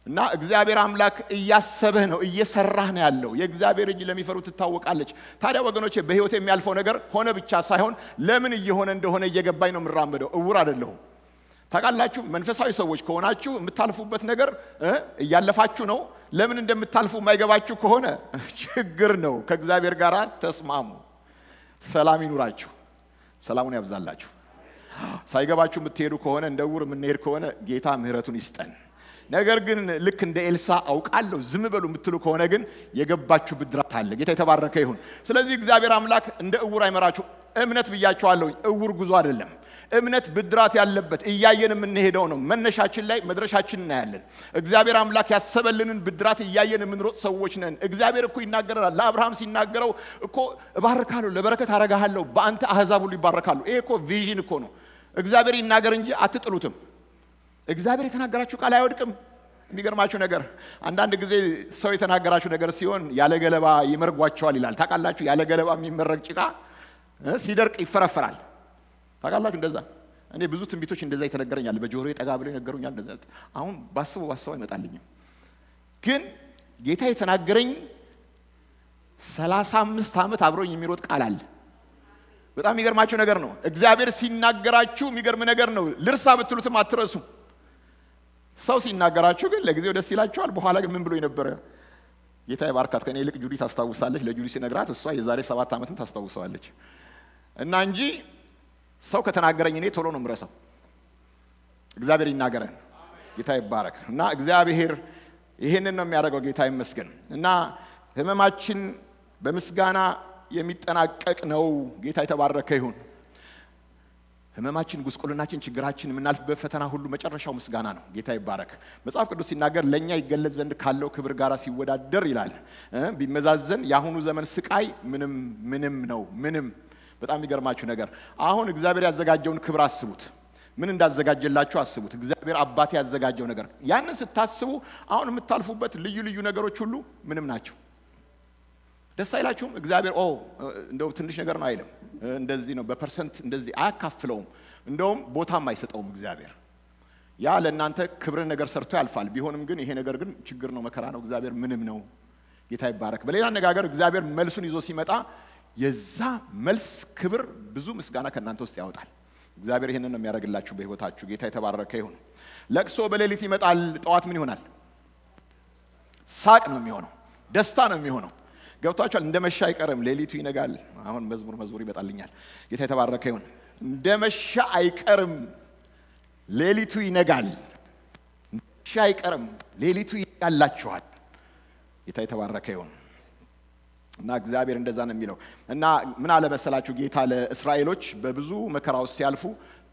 እና እግዚአብሔር አምላክ እያሰበህ ነው፣ እየሰራህ ነው ያለው። የእግዚአብሔር እጅ ለሚፈሩት ትታወቃለች። ታዲያ ወገኖቼ በህይወት የሚያልፈው ነገር ሆነ ብቻ ሳይሆን ለምን እየሆነ እንደሆነ እየገባኝ ነው የምራመደው። እውር አይደለሁም። ታውቃላችሁ፣ መንፈሳዊ ሰዎች ከሆናችሁ የምታልፉበት ነገር እያለፋችሁ ነው። ለምን እንደምታልፉ የማይገባችሁ ከሆነ ችግር ነው። ከእግዚአብሔር ጋር ተስማሙ። ሰላም ይኑራችሁ። ሰላሙን ያብዛላችሁ። ሳይገባችሁ የምትሄዱ ከሆነ እንደ እውር የምንሄድ ከሆነ ጌታ ምህረቱን ይስጠን። ነገር ግን ልክ እንደ ኤልሳ አውቃለሁ ዝም በሉ የምትሉ ከሆነ ግን የገባችሁ ብድራት አለ። ጌታ የተባረከ ይሁን። ስለዚህ እግዚአብሔር አምላክ እንደ እውር አይመራችሁ። እምነት ብያችኋለሁ፣ እውር ጉዞ አይደለም። እምነት ብድራት ያለበት እያየን የምንሄደው ነው። መነሻችን ላይ መድረሻችን እናያለን። እግዚአብሔር አምላክ ያሰበልንን ብድራት እያየን የምንሮጥ ሰዎች ነን። እግዚአብሔር እኮ ይናገራል። ለአብርሃም ሲናገረው እኮ እባርካለሁ፣ ለበረከት አረጋለሁ፣ በአንተ አህዛብ ሁሉ ይባረካሉ። ይሄ እኮ ቪዥን እኮ ነው። እግዚአብሔር ይናገር እንጂ አትጥሉትም። እግዚአብሔር የተናገራችሁ ቃል አይወድቅም። የሚገርማችሁ ነገር አንዳንድ ጊዜ ሰው የተናገራችሁ ነገር ሲሆን ያለ ገለባ ይመርጓቸዋል ይላል። ታውቃላችሁ፣ ያለ ገለባ የሚመረግ ጭቃ ሲደርቅ ይፈረፈራል። ታውቃላችሁ እንደዛ። እኔ ብዙ ትንቢቶች እንደዛ ይተነገረኛል፣ በጆሮዬ ጠጋ ብለው ይነገሩኛል። እንደዛ አሁን ባስበው አይመጣልኝም። ግን ጌታ የተናገረኝ 35 ዓመት አብሮኝ የሚሮጥ ቃል አለ። በጣም የሚገርማችሁ ነገር ነው። እግዚአብሔር ሲናገራችሁ የሚገርም ነገር ነው። ልርሳ ብትሉትም አትረሱ። ሰው ሲናገራችሁ ግን ለጊዜው ደስ ይላችኋል። በኋላ ግን ምን ብሎ የነበረ ጌታ ይባርካት። ከኔ ይልቅ ጁዲ ታስታውሳለች። ለጁዲ ሲነግራት እሷ የዛሬ 7 ዓመትም ታስታውሰዋለች። እና እንጂ ሰው ከተናገረኝ እኔ ቶሎ ነው የምረሳው። እግዚአብሔር ይናገረን። ጌታ ይባረክ። እና እግዚአብሔር ይሄንን ነው የሚያደርገው። ጌታ ይመስገን። እና ህመማችን በምስጋና የሚጠናቀቅ ነው። ጌታ የተባረከ ይሁን። ህመማችን፣ ጉስቁልናችን፣ ችግራችን የምናልፍበት ፈተና ሁሉ መጨረሻው ምስጋና ነው። ጌታ ይባረክ። መጽሐፍ ቅዱስ ሲናገር ለኛ ይገለጽ ዘንድ ካለው ክብር ጋር ሲወዳደር ይላል። ቢመዛዘን የአሁኑ ዘመን ስቃይ ምንም ነው። ምንም። በጣም የሚገርማችሁ ነገር አሁን እግዚአብሔር ያዘጋጀውን ክብር አስቡት። ምን እንዳዘጋጀላችሁ አስቡት። እግዚአብሔር አባቴ ያዘጋጀው ነገር ያንን ስታስቡ አሁን የምታልፉበት ልዩ ልዩ ነገሮች ሁሉ ምንም ናቸው። ደስ አይላችሁም? እግዚአብሔር እንደው ትንሽ ነገር ነው አይልም። እንደዚህ ነው በፐርሰንት እንደዚህ አያካፍለውም። እንደውም ቦታም አይሰጠውም እግዚአብሔር። ያ ለእናንተ ክብርን ነገር ሰርቶ ያልፋል። ቢሆንም ግን ይሄ ነገር ግን ችግር ነው፣ መከራ ነው። እግዚአብሔር ምንም ነው። ጌታ ይባረክ። በሌላ አነጋገር እግዚአብሔር መልሱን ይዞ ሲመጣ የዛ መልስ ክብር ብዙ ምስጋና ከእናንተ ውስጥ ያወጣል። እግዚአብሔር ይሄንን ነው የሚያደርግላችሁ በህይወታችሁ። ጌታ የተባረከ ይሁን። ለቅሶ በሌሊት ይመጣል፣ ጠዋት ምን ይሆናል? ሳቅ ነው የሚሆነው፣ ደስታ ነው የሚሆነው። ገብታችኋል? እንደ መሻ አይቀርም፣ ሌሊቱ ይነጋል። አሁን መዝሙር ይመጣልኛል። ጌታ የተባረከ ይሁን። እንደ መሻ አይቀርም፣ ሌሊቱ ይነጋል። መሻ አይቀርም፣ ሌሊቱ ይነጋላችኋል። ጌታ የተባረከ ይሁን። እና እግዚአብሔር እንደዛ ነው የሚለው። እና ምን አለ መሰላችሁ ጌታ ለእስራኤሎች በብዙ መከራ ውስጥ ሲያልፉ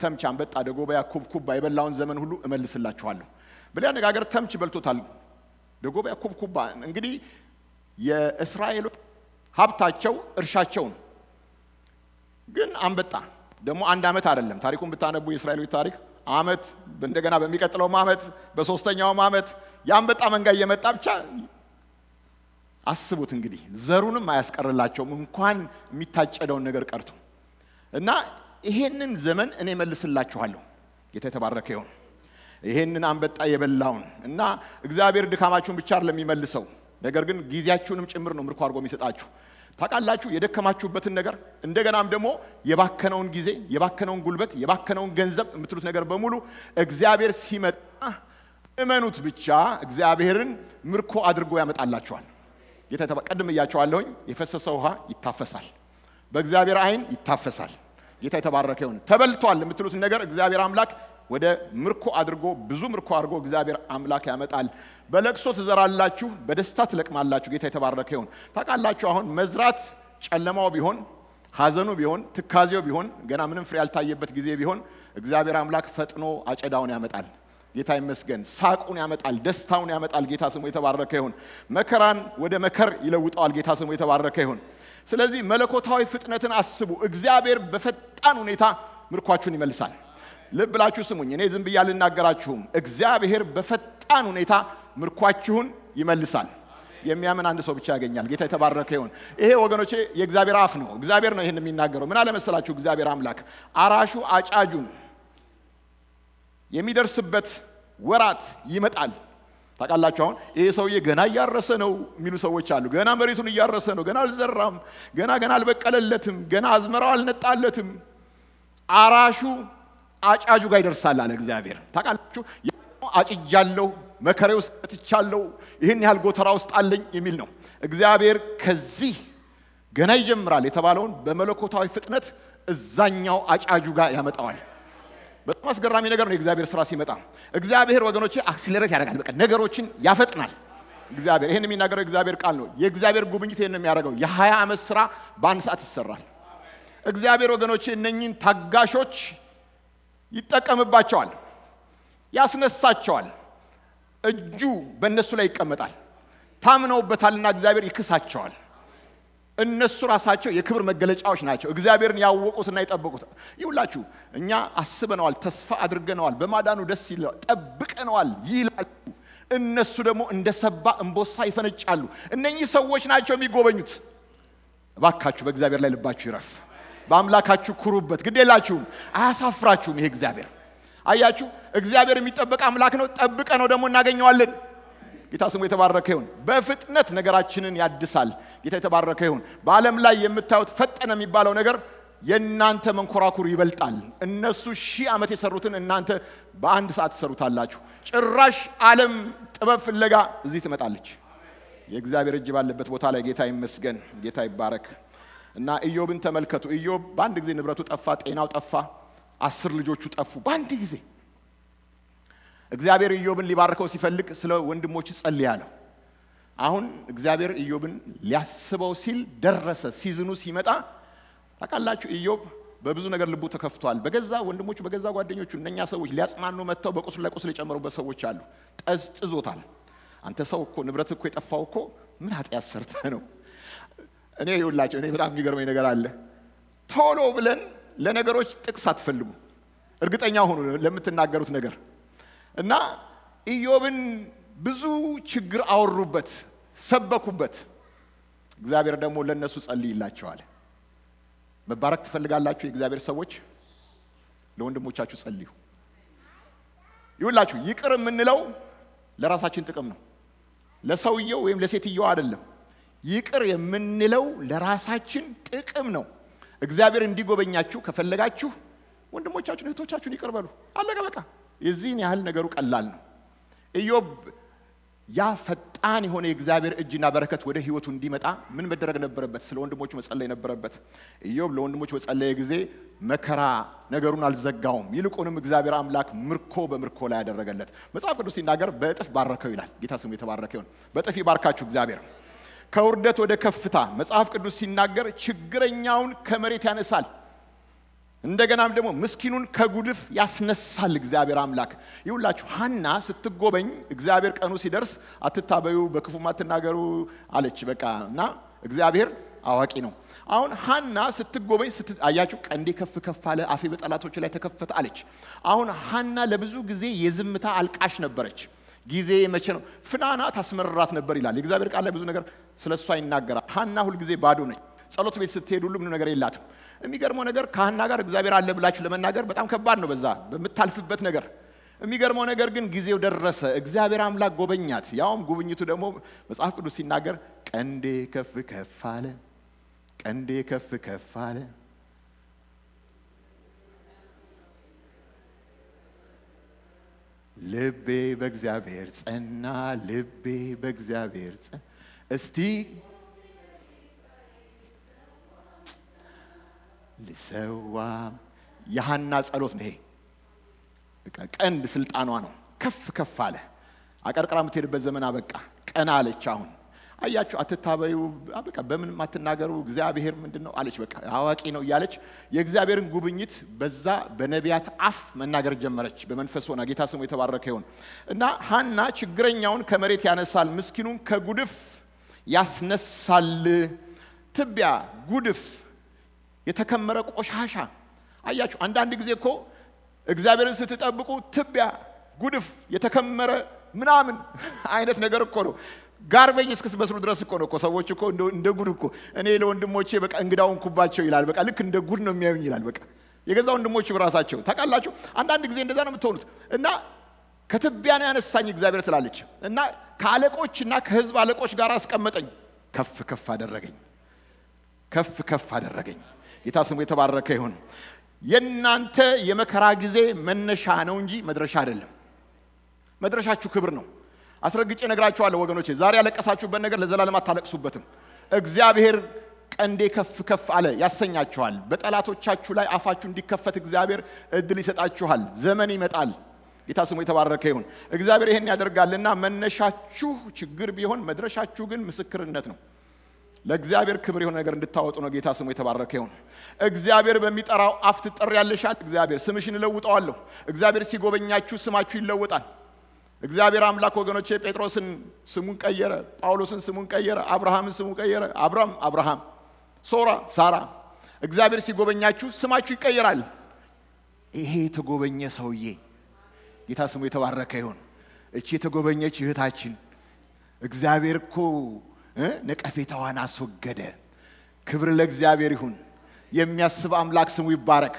ተምች፣ አንበጣ፣ ደጎበያ፣ ኩብኩባ የበላውን ዘመን ሁሉ እመልስላችኋለሁ። በሌላ አነጋገር ተምች በልቶታል፣ ደጎበያ፣ ኩብኩባ። እንግዲህ የእስራኤሎች ሀብታቸው እርሻቸውን ግን አንበጣ ደግሞ አንድ አመት አይደለም። ታሪኩን ብታነቡ የእስራኤሎች ታሪክ አመት እንደገና በሚቀጥለውም አመት በሶስተኛውም አመት የአንበጣ መንጋ እየመጣ ብቻ አስቡት እንግዲህ ዘሩንም አያስቀርላቸውም እንኳን የሚታጨደውን ነገር ቀርቶ እና ይሄንን ዘመን እኔ መልስላችኋለሁ። ጌታ የተባረከ ይሁን። ይሄንን አንበጣ የበላውን እና እግዚአብሔር ድካማችሁን ብቻ አይደለም የሚመልሰው፣ ነገር ግን ጊዜያችሁንም ጭምር ነው ምርኮ አድርጎ የሚሰጣችሁ። ታውቃላችሁ የደከማችሁበትን ነገር እንደገናም ደግሞ የባከነውን ጊዜ፣ የባከነውን ጉልበት፣ የባከነውን ገንዘብ የምትሉት ነገር በሙሉ እግዚአብሔር ሲመጣ እመኑት ብቻ እግዚአብሔርን ምርኮ አድርጎ ያመጣላችኋል። ጌታ ቀድም እያቸዋለሁኝ የፈሰሰ ውሃ ይታፈሳል፣ በእግዚአብሔር አይን ይታፈሳል። ጌታ የተባረከ ይሁን። ተበልቷል የምትሉት ነገር እግዚአብሔር አምላክ ወደ ምርኮ አድርጎ ብዙ ምርኮ አድርጎ እግዚአብሔር አምላክ ያመጣል። በለቅሶ ትዘራላችሁ፣ በደስታ ትለቅማላችሁ። ጌታ የተባረከ ይሁን። ታውቃላችሁ አሁን መዝራት ጨለማው ቢሆን፣ ሐዘኑ ቢሆን፣ ትካዜው ቢሆን፣ ገና ምንም ፍሬ ያልታየበት ጊዜ ቢሆን እግዚአብሔር አምላክ ፈጥኖ አጨዳውን ያመጣል። ጌታ ይመስገን። ሳቁን ያመጣል፣ ደስታውን ያመጣል። ጌታ ስሙ የተባረከ ይሁን። መከራን ወደ መከር ይለውጣል። ጌታ ስሙ የተባረከ ይሁን። ስለዚህ መለኮታዊ ፍጥነትን አስቡ። እግዚአብሔር በፈጣን ሁኔታ ምርኳችሁን ይመልሳል። ልብ ብላችሁ ስሙኝ። እኔ ዝም ብዬ አልናገራችሁም። እግዚአብሔር በፈጣን ሁኔታ ምርኳችሁን ይመልሳል። የሚያምን አንድ ሰው ብቻ ያገኛል። ጌታ የተባረከ ይሁን። ይሄ ወገኖቼ የእግዚአብሔር አፍ ነው። እግዚአብሔር ነው ይሄን የሚናገረው። ምን አለ መሰላችሁ? እግዚአብሔር አምላክ አራሹ አጫጁን የሚደርስበት ወራት ይመጣል። ታውቃላችሁ አሁን ይሄ ሰውዬ ገና እያረሰ ነው የሚሉ ሰዎች አሉ። ገና መሬቱን እያረሰ ነው፣ ገና አልዘራም፣ ገና አልበቀለለትም፣ ገና አዝመራው አልነጣለትም። አራሹ አጫጁ ጋር ይደርሳል አለ እግዚአብሔር። ታውቃላችሁ አጭጃለሁ፣ መከሬ ውስጥ ተትቻለሁ፣ ይሄን ያህል ጎተራ ውስጥ አለኝ የሚል ነው። እግዚአብሔር ከዚህ ገና ይጀምራል የተባለውን በመለኮታዊ ፍጥነት እዛኛው አጫጁ ጋር ያመጣዋል። በጣም አስገራሚ ነገር ነው የእግዚአብሔር ስራ ሲመጣ። እግዚአብሔር ወገኖቼ አክሲለሬት ያደርጋል፣ በቃ ነገሮችን ያፈጥናል። እግዚአብሔር ይሄን የሚናገረው እግዚአብሔር ቃል ነው። የእግዚአብሔር ጉብኝት ይሄን የሚያደርገው የ20 ዓመት ስራ በአንድ ሰዓት ይሰራል። እግዚአብሔር ወገኖቼ እነኚህን ታጋሾች ይጠቀምባቸዋል፣ ያስነሳቸዋል። እጁ በእነሱ ላይ ይቀመጣል። ታምነውበታልና እግዚአብሔር ይክሳቸዋል። እነሱ ራሳቸው የክብር መገለጫዎች ናቸው። እግዚአብሔርን ያወቁትና የጠበቁት ይውላችሁ። እኛ አስበነዋል፣ ተስፋ አድርገነዋል፣ በማዳኑ ደስ ይላል፣ ጠብቀነዋል ይላሉ። እነሱ ደግሞ እንደ ሰባ እንቦሳ ይፈነጫሉ። እነኚህ ሰዎች ናቸው የሚጎበኙት። እባካችሁ በእግዚአብሔር ላይ ልባችሁ ይረፍ። በአምላካችሁ ኩሩበት። ግዴላችሁም፣ አያሳፍራችሁም። ይሄ እግዚአብሔር አያችሁ፣ እግዚአብሔር የሚጠበቅ አምላክ ነው። ጠብቀ ነው ደግሞ እናገኘዋለን። ጌታ ስሙ የተባረከ ይሁን። በፍጥነት ነገራችንን ያድሳል። ጌታ የተባረከ ይሁን። በዓለም ላይ የምታዩት ፈጠነ የሚባለው ነገር የእናንተ መንኮራኩር ይበልጣል። እነሱ 1000 ዓመት የሰሩትን እናንተ በአንድ ሰዓት ትሰሩታላችሁ። ጭራሽ ዓለም ጥበብ ፍለጋ እዚህ ትመጣለች። የእግዚአብሔር እጅ ባለበት ቦታ ላይ ጌታ ይመስገን፣ ጌታ ይባረክ። እና ኢዮብን ተመልከቱ። ኢዮብ በአንድ ጊዜ ንብረቱ ጠፋ፣ ጤናው ጠፋ፣ 10 ልጆቹ ጠፉ በአንድ ጊዜ። እግዚአብሔር ኢዮብን ሊባርከው ሲፈልግ ስለ ወንድሞቹ ጸልይ አለው። አሁን እግዚአብሔር ኢዮብን ሊያስበው ሲል ደረሰ። ሲዝኑ ሲመጣ ታውቃላችሁ ኢዮብ በብዙ ነገር ልቡ ተከፍቷል። በገዛ ወንድሞቹ በገዛ ጓደኞቹ እነኛ ሰዎች ሊያጽናኑ መጥተው በቁስሉ ላይ ቁስል የጨመሩበት ሰዎች አሉ። ጠዝጥዞታል። አንተ ሰው እኮ ንብረት እኮ የጠፋው እኮ ምን ኃጢአት ሰርተህ ነው? እኔ ይውላችሁ እኔ በጣም የሚገርመኝ ነገር አለ። ቶሎ ብለን ለነገሮች ጥቅስ አትፈልጉ። እርግጠኛ ሆኑ ለምትናገሩት ነገር። እና ኢዮብን ብዙ ችግር አወሩበት፣ ሰበኩበት። እግዚአብሔር ደግሞ ለነሱ ጸልይላቸዋል። መባረክ ትፈልጋላችሁ? የእግዚአብሔር ሰዎች ለወንድሞቻችሁ ጸልዩ። ይውላችሁ ይቅር የምንለው ለራሳችን ጥቅም ነው፣ ለሰውየው ወይም ለሴትየው አይደለም። ይቅር የምንለው ለራሳችን ጥቅም ነው። እግዚአብሔር እንዲጎበኛችሁ ከፈለጋችሁ ወንድሞቻችሁን እህቶቻችሁን ይቅር በሉ። አለቀ በቃ። የዚህን ያህል ነገሩ ቀላል ነው። ኢዮብ ያ ፈጣን የሆነ የእግዚአብሔር እጅና በረከት ወደ ህይወቱ እንዲመጣ ምን መደረግ ነበረበት? ስለ ወንድሞቹ መጸለይ ነበረበት። ኢዮብ ለወንድሞቹ በጸለየ ጊዜ መከራ ነገሩን አልዘጋውም። ይልቁንም እግዚአብሔር አምላክ ምርኮ በምርኮ ላይ ያደረገለት። መጽሐፍ ቅዱስ ሲናገር በእጥፍ ባረከው ይላል። ጌታ ስሙ የተባረከ ይሁን። በእጥፍ ይባርካችሁ እግዚአብሔር። ከውርደት ወደ ከፍታ መጽሐፍ ቅዱስ ሲናገር ችግረኛውን ከመሬት ያነሳል፣ እንደገናም ደግሞ ምስኪኑን ከጉድፍ ያስነሳል እግዚአብሔር አምላክ። ይውላችሁ ሐና ስትጎበኝ እግዚአብሔር ቀኑ ሲደርስ አትታበዩ፣ በክፉም አትናገሩ አለች። በቃ እና እግዚአብሔር አዋቂ ነው። አሁን ሐና ስትጎበኝ አያችሁ፣ ቀንዴ ከፍ ከፍ አለ፣ አፌ በጠላቶች ላይ ተከፈተ አለች። አሁን ሐና ለብዙ ጊዜ የዝምታ አልቃሽ ነበረች። ጊዜ መቼ ነው? ፍናና ታስመርራት ነበር ይላል የእግዚአብሔር ቃል ላይ ብዙ ነገር ስለሷ ይናገራል። ሐና ሁሉ ጊዜ ባዶ ነች። ጸሎት ቤት ስትሄድ ሁሉ ምንም ነገር የላትም። የሚገርመው ነገር ከሐና ጋር እግዚአብሔር አለ ብላችሁ ለመናገር በጣም ከባድ ነው በዛ በመታልፍበት ነገር። የሚገርመው ነገር ግን ጊዜው ደረሰ። እግዚአብሔር አምላክ ጎበኛት። ያውም ጉብኝቱ ደግሞ መጽሐፍ ቅዱስ ሲናገር ቀንዴ ከፍ ከፍ አለ፣ ቀንዴ ከፍ ከፍ አለ፣ ልቤ በእግዚአብሔር ጸና፣ ልቤ በእግዚአብሔር ጸና። እስቲ ልሰዋ። የሐና ጸሎት ነው ይሄ። በቃ ቀንድ ስልጣኗ ነው። ከፍ ከፍ አለ። አቀርቅራ የምትሄድበት ዘመን አበቃ። ቀና አለች። አሁን አያችሁ፣ አትታበዩ፣ በቃ በምንም አትናገሩ፣ እግዚአብሔር ምንድነው አለች። በቃ አዋቂ ነው እያለች የእግዚአብሔርን ጉብኝት በዛ በነቢያት አፍ መናገር ጀመረች። በመንፈስ ሆና ጌታ ስሙ የተባረከ ይሁን። እና ሐና ችግረኛውን ከመሬት ያነሳል፣ ምስኪኑን ከጉድፍ ያስነሳል። ትቢያ፣ ጉድፍ፣ የተከመረ ቆሻሻ። አያችሁ አንዳንድ ጊዜ እኮ እግዚአብሔርን ስትጠብቁ ትቢያ፣ ጉድፍ፣ የተከመረ ምናምን አይነት ነገር እኮ ነው። ጋርቤጅ እስክትበስሉ ድረስ እኮ ነው እኮ ሰዎች እኮ እንደ ጉድ እኮ እኔ ለወንድሞቼ በቃ እንግዳውን ኩባቸው ይላል። በቃ ልክ እንደ ጉድ ነው የሚያዩኝ ይላል። በቃ የገዛ ወንድሞቹ በራሳቸው ታውቃላችሁ። አንዳንድ ጊዜ እንደዛ ነው የምትሆኑት። እና ከትቢያ ነው ያነሳኝ እግዚአብሔር ትላለች። እና ከአለቆችና ከህዝብ አለቆች ጋር አስቀመጠኝ፣ ከፍ ከፍ አደረገኝ፣ ከፍ ከፍ አደረገኝ። ጌታ ስሙ የተባረከ ይሁን። የእናንተ የመከራ ጊዜ መነሻ ነው እንጂ መድረሻ አይደለም። መድረሻችሁ ክብር ነው። አስረግጬ ነግራችኋለሁ ወገኖቼ። ዛሬ ያለቀሳችሁበት ነገር ለዘላለም አታለቅሱበትም። እግዚአብሔር ቀንዴ ከፍ ከፍ አለ ያሰኛችኋል። በጠላቶቻችሁ ላይ አፋችሁ እንዲከፈት እግዚአብሔር እድል ይሰጣችኋል። ዘመን ይመጣል። ጌታ ስሙ የተባረከ ይሁን። እግዚአብሔር ይሄን ያደርጋልና መነሻችሁ ችግር ቢሆን መድረሻችሁ ግን ምስክርነት ነው። ለእግዚአብሔር ክብር የሆነ ነገር እንድታወጡ ነው። ጌታ ስሙ የተባረከ ይሁን። እግዚአብሔር በሚጠራው አፍ ትጠሪያለሻል። እግዚአብሔር ስምሽን እለውጠዋለሁ። እግዚአብሔር ሲጎበኛችሁ ስማችሁ ይለወጣል። እግዚአብሔር አምላክ ወገኖቼ ጴጥሮስን ስሙን ቀየረ፣ ጳውሎስን ስሙን ቀየረ፣ አብርሃምን ስሙን ቀየረ። አብርሃም፣ ሶራ፣ ሳራ። እግዚአብሔር ሲጎበኛችሁ ስማችሁ ይቀየራል። ይሄ የተጎበኘ ሰውዬ ጌታ ስሙ የተባረከ ይሁን። እቺ የተጎበኘች እህታችን እግዚአብሔር እኮ ነቀፌታዋን አስወገደ። ክብር ለእግዚአብሔር ይሁን። የሚያስብ አምላክ ስሙ ይባረክ።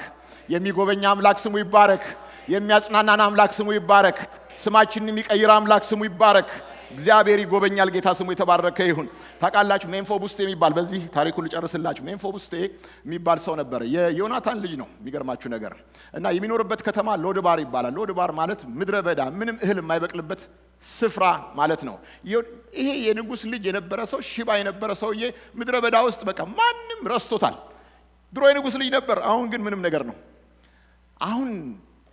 የሚጎበኛ አምላክ ስሙ ይባረክ። የሚያጽናናን አምላክ ስሙ ይባረክ። ስማችንን የሚቀይር አምላክ ስሙ ይባረክ። እግዚአብሔር ይጎበኛል። ጌታ ስሙ የተባረከ ይሁን። ታውቃላችሁ ሜምፊቦስቴ የሚባል በዚህ ታሪኩን ልጨርስላችሁ። ሜምፊቦስቴ የሚባል ሰው ነበር። የዮናታን ልጅ ነው። የሚገርማችሁ ነገር እና የሚኖርበት ከተማ ሎድባር ይባላል። ሎድባር ማለት ምድረ በዳ፣ ምንም እህል የማይበቅልበት ስፍራ ማለት ነው። ይሄ የንጉስ ልጅ የነበረ ሰው ሽባ የነበረ ሰውዬ ምድረ በዳ ውስጥ በቃ ማንም ረስቶታል። ድሮ የንጉስ ልጅ ነበር፣ አሁን ግን ምንም ነገር ነው። አሁን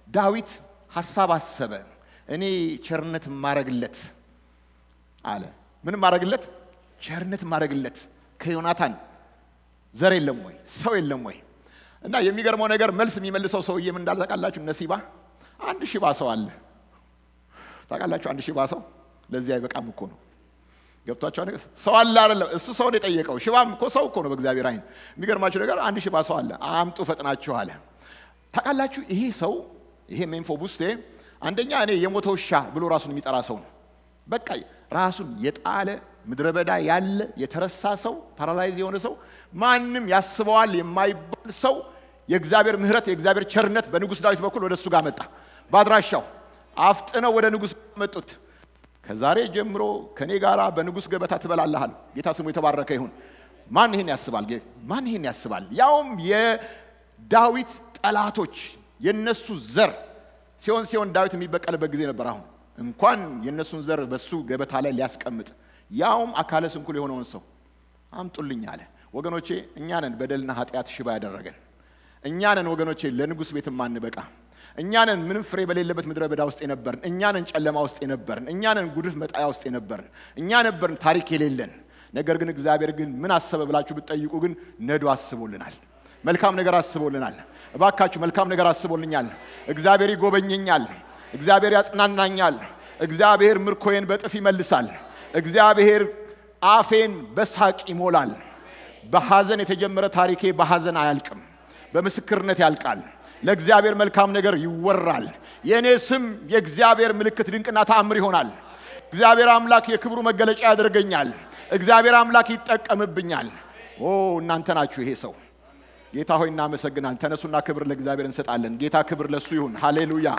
ዳዊት ሐሳብ አሰበ። እኔ ቸርነት ማረግለት አለ። ምን ማረግለት? ቸርነት ማረግለት። ከዮናታን ዘር የለም ወይ? ሰው የለም ወይ? እና የሚገርመው ነገር መልስ የሚመልሰው ሰውዬ ምን እንዳለ ታውቃላችሁ? ነሲባ አንድ ሽባ ሰው አለ። ታውቃላችሁ? አንድ ሽባ ሰው ለዚህ አይበቃም እኮ ነው። ገብቷችሁ ነገር ሰው አለ አይደለም? እሱ ሰው ነው የጠየቀው። ሽባም እኮ ሰው እኮ ነው በእግዚአብሔር አይን። የሚገርማችሁ ነገር አንድ ሽባ ሰው አለ፣ አምጡ ፈጥናችሁ አለ። ታውቃላችሁ? ይሄ ሰው ይሄ ሜምፊቦስቴ አንደኛ እኔ የሞተ ውሻ ብሎ ራሱን የሚጠራ ሰው ነው። በቃ ራሱን የጣለ ምድረ በዳ ያለ የተረሳ ሰው ፓራላይዝ የሆነ ሰው ማንም ያስበዋል የማይባል ሰው የእግዚአብሔር ምህረት የእግዚአብሔር ቸርነት በንጉስ ዳዊት በኩል ወደሱ ጋር መጣ ባድራሻው አፍጥነው ወደ ንጉስ መጡት ከዛሬ ጀምሮ ከኔ ጋራ በንጉስ ገበታ ትበላለህ አለ ጌታ ስሙ የተባረከ ይሁን ማን ይሄን ያስባል ያውም የዳዊት ጠላቶች የነሱ ዘር ሲሆን ዳዊት የሚበቀልበት ጊዜ ነበር አሁን እንኳን የነሱን ዘር በሱ ገበታ ላይ ሊያስቀምጥ ያውም አካለ ስንኩል የሆነውን ሰው አምጡልኝ አለ ወገኖቼ እኛ ነን በደልና ኃጢአት ሽባ ያደረገን እኛ ነን ወገኖቼ ለንጉስ ቤት ማንበቃ እኛ ነን ምንም ፍሬ በሌለበት ምድረ በዳ ውስጥ የነበርን እኛ ነን ጨለማ ውስጥ የነበርን እኛ ነን ጉድፍ መጣያ ውስጥ የነበርን እኛ ነበርን ታሪክ የሌለን ነገር ግን እግዚአብሔር ግን ምን አሰበ ብላችሁ ብትጠይቁ ግን ነዶ አስቦልናል መልካም ነገር አስቦልናል እባካችሁ መልካም ነገር አስቦልኛል እግዚአብሔር ይጎበኘኛል እግዚአብሔር ያጽናናኛል እግዚአብሔር ምርኮዬን በጥፍ ይመልሳል እግዚአብሔር አፌን በሳቅ ይሞላል በሐዘን የተጀመረ ታሪኬ በሐዘን አያልቅም በምስክርነት ያልቃል ለእግዚአብሔር መልካም ነገር ይወራል የኔ ስም የእግዚአብሔር ምልክት ድንቅና ተአምር ይሆናል እግዚአብሔር አምላክ የክብሩ መገለጫ ያደርገኛል እግዚአብሔር አምላክ ይጠቀምብኛል እናንተ ናችሁ ይሄ ሰው ጌታ ሆይ እናመሰግናለን ተነሱና ክብር ለእግዚአብሔር እንሰጣለን ጌታ ክብር ለሱ ይሁን ሃሌሉያ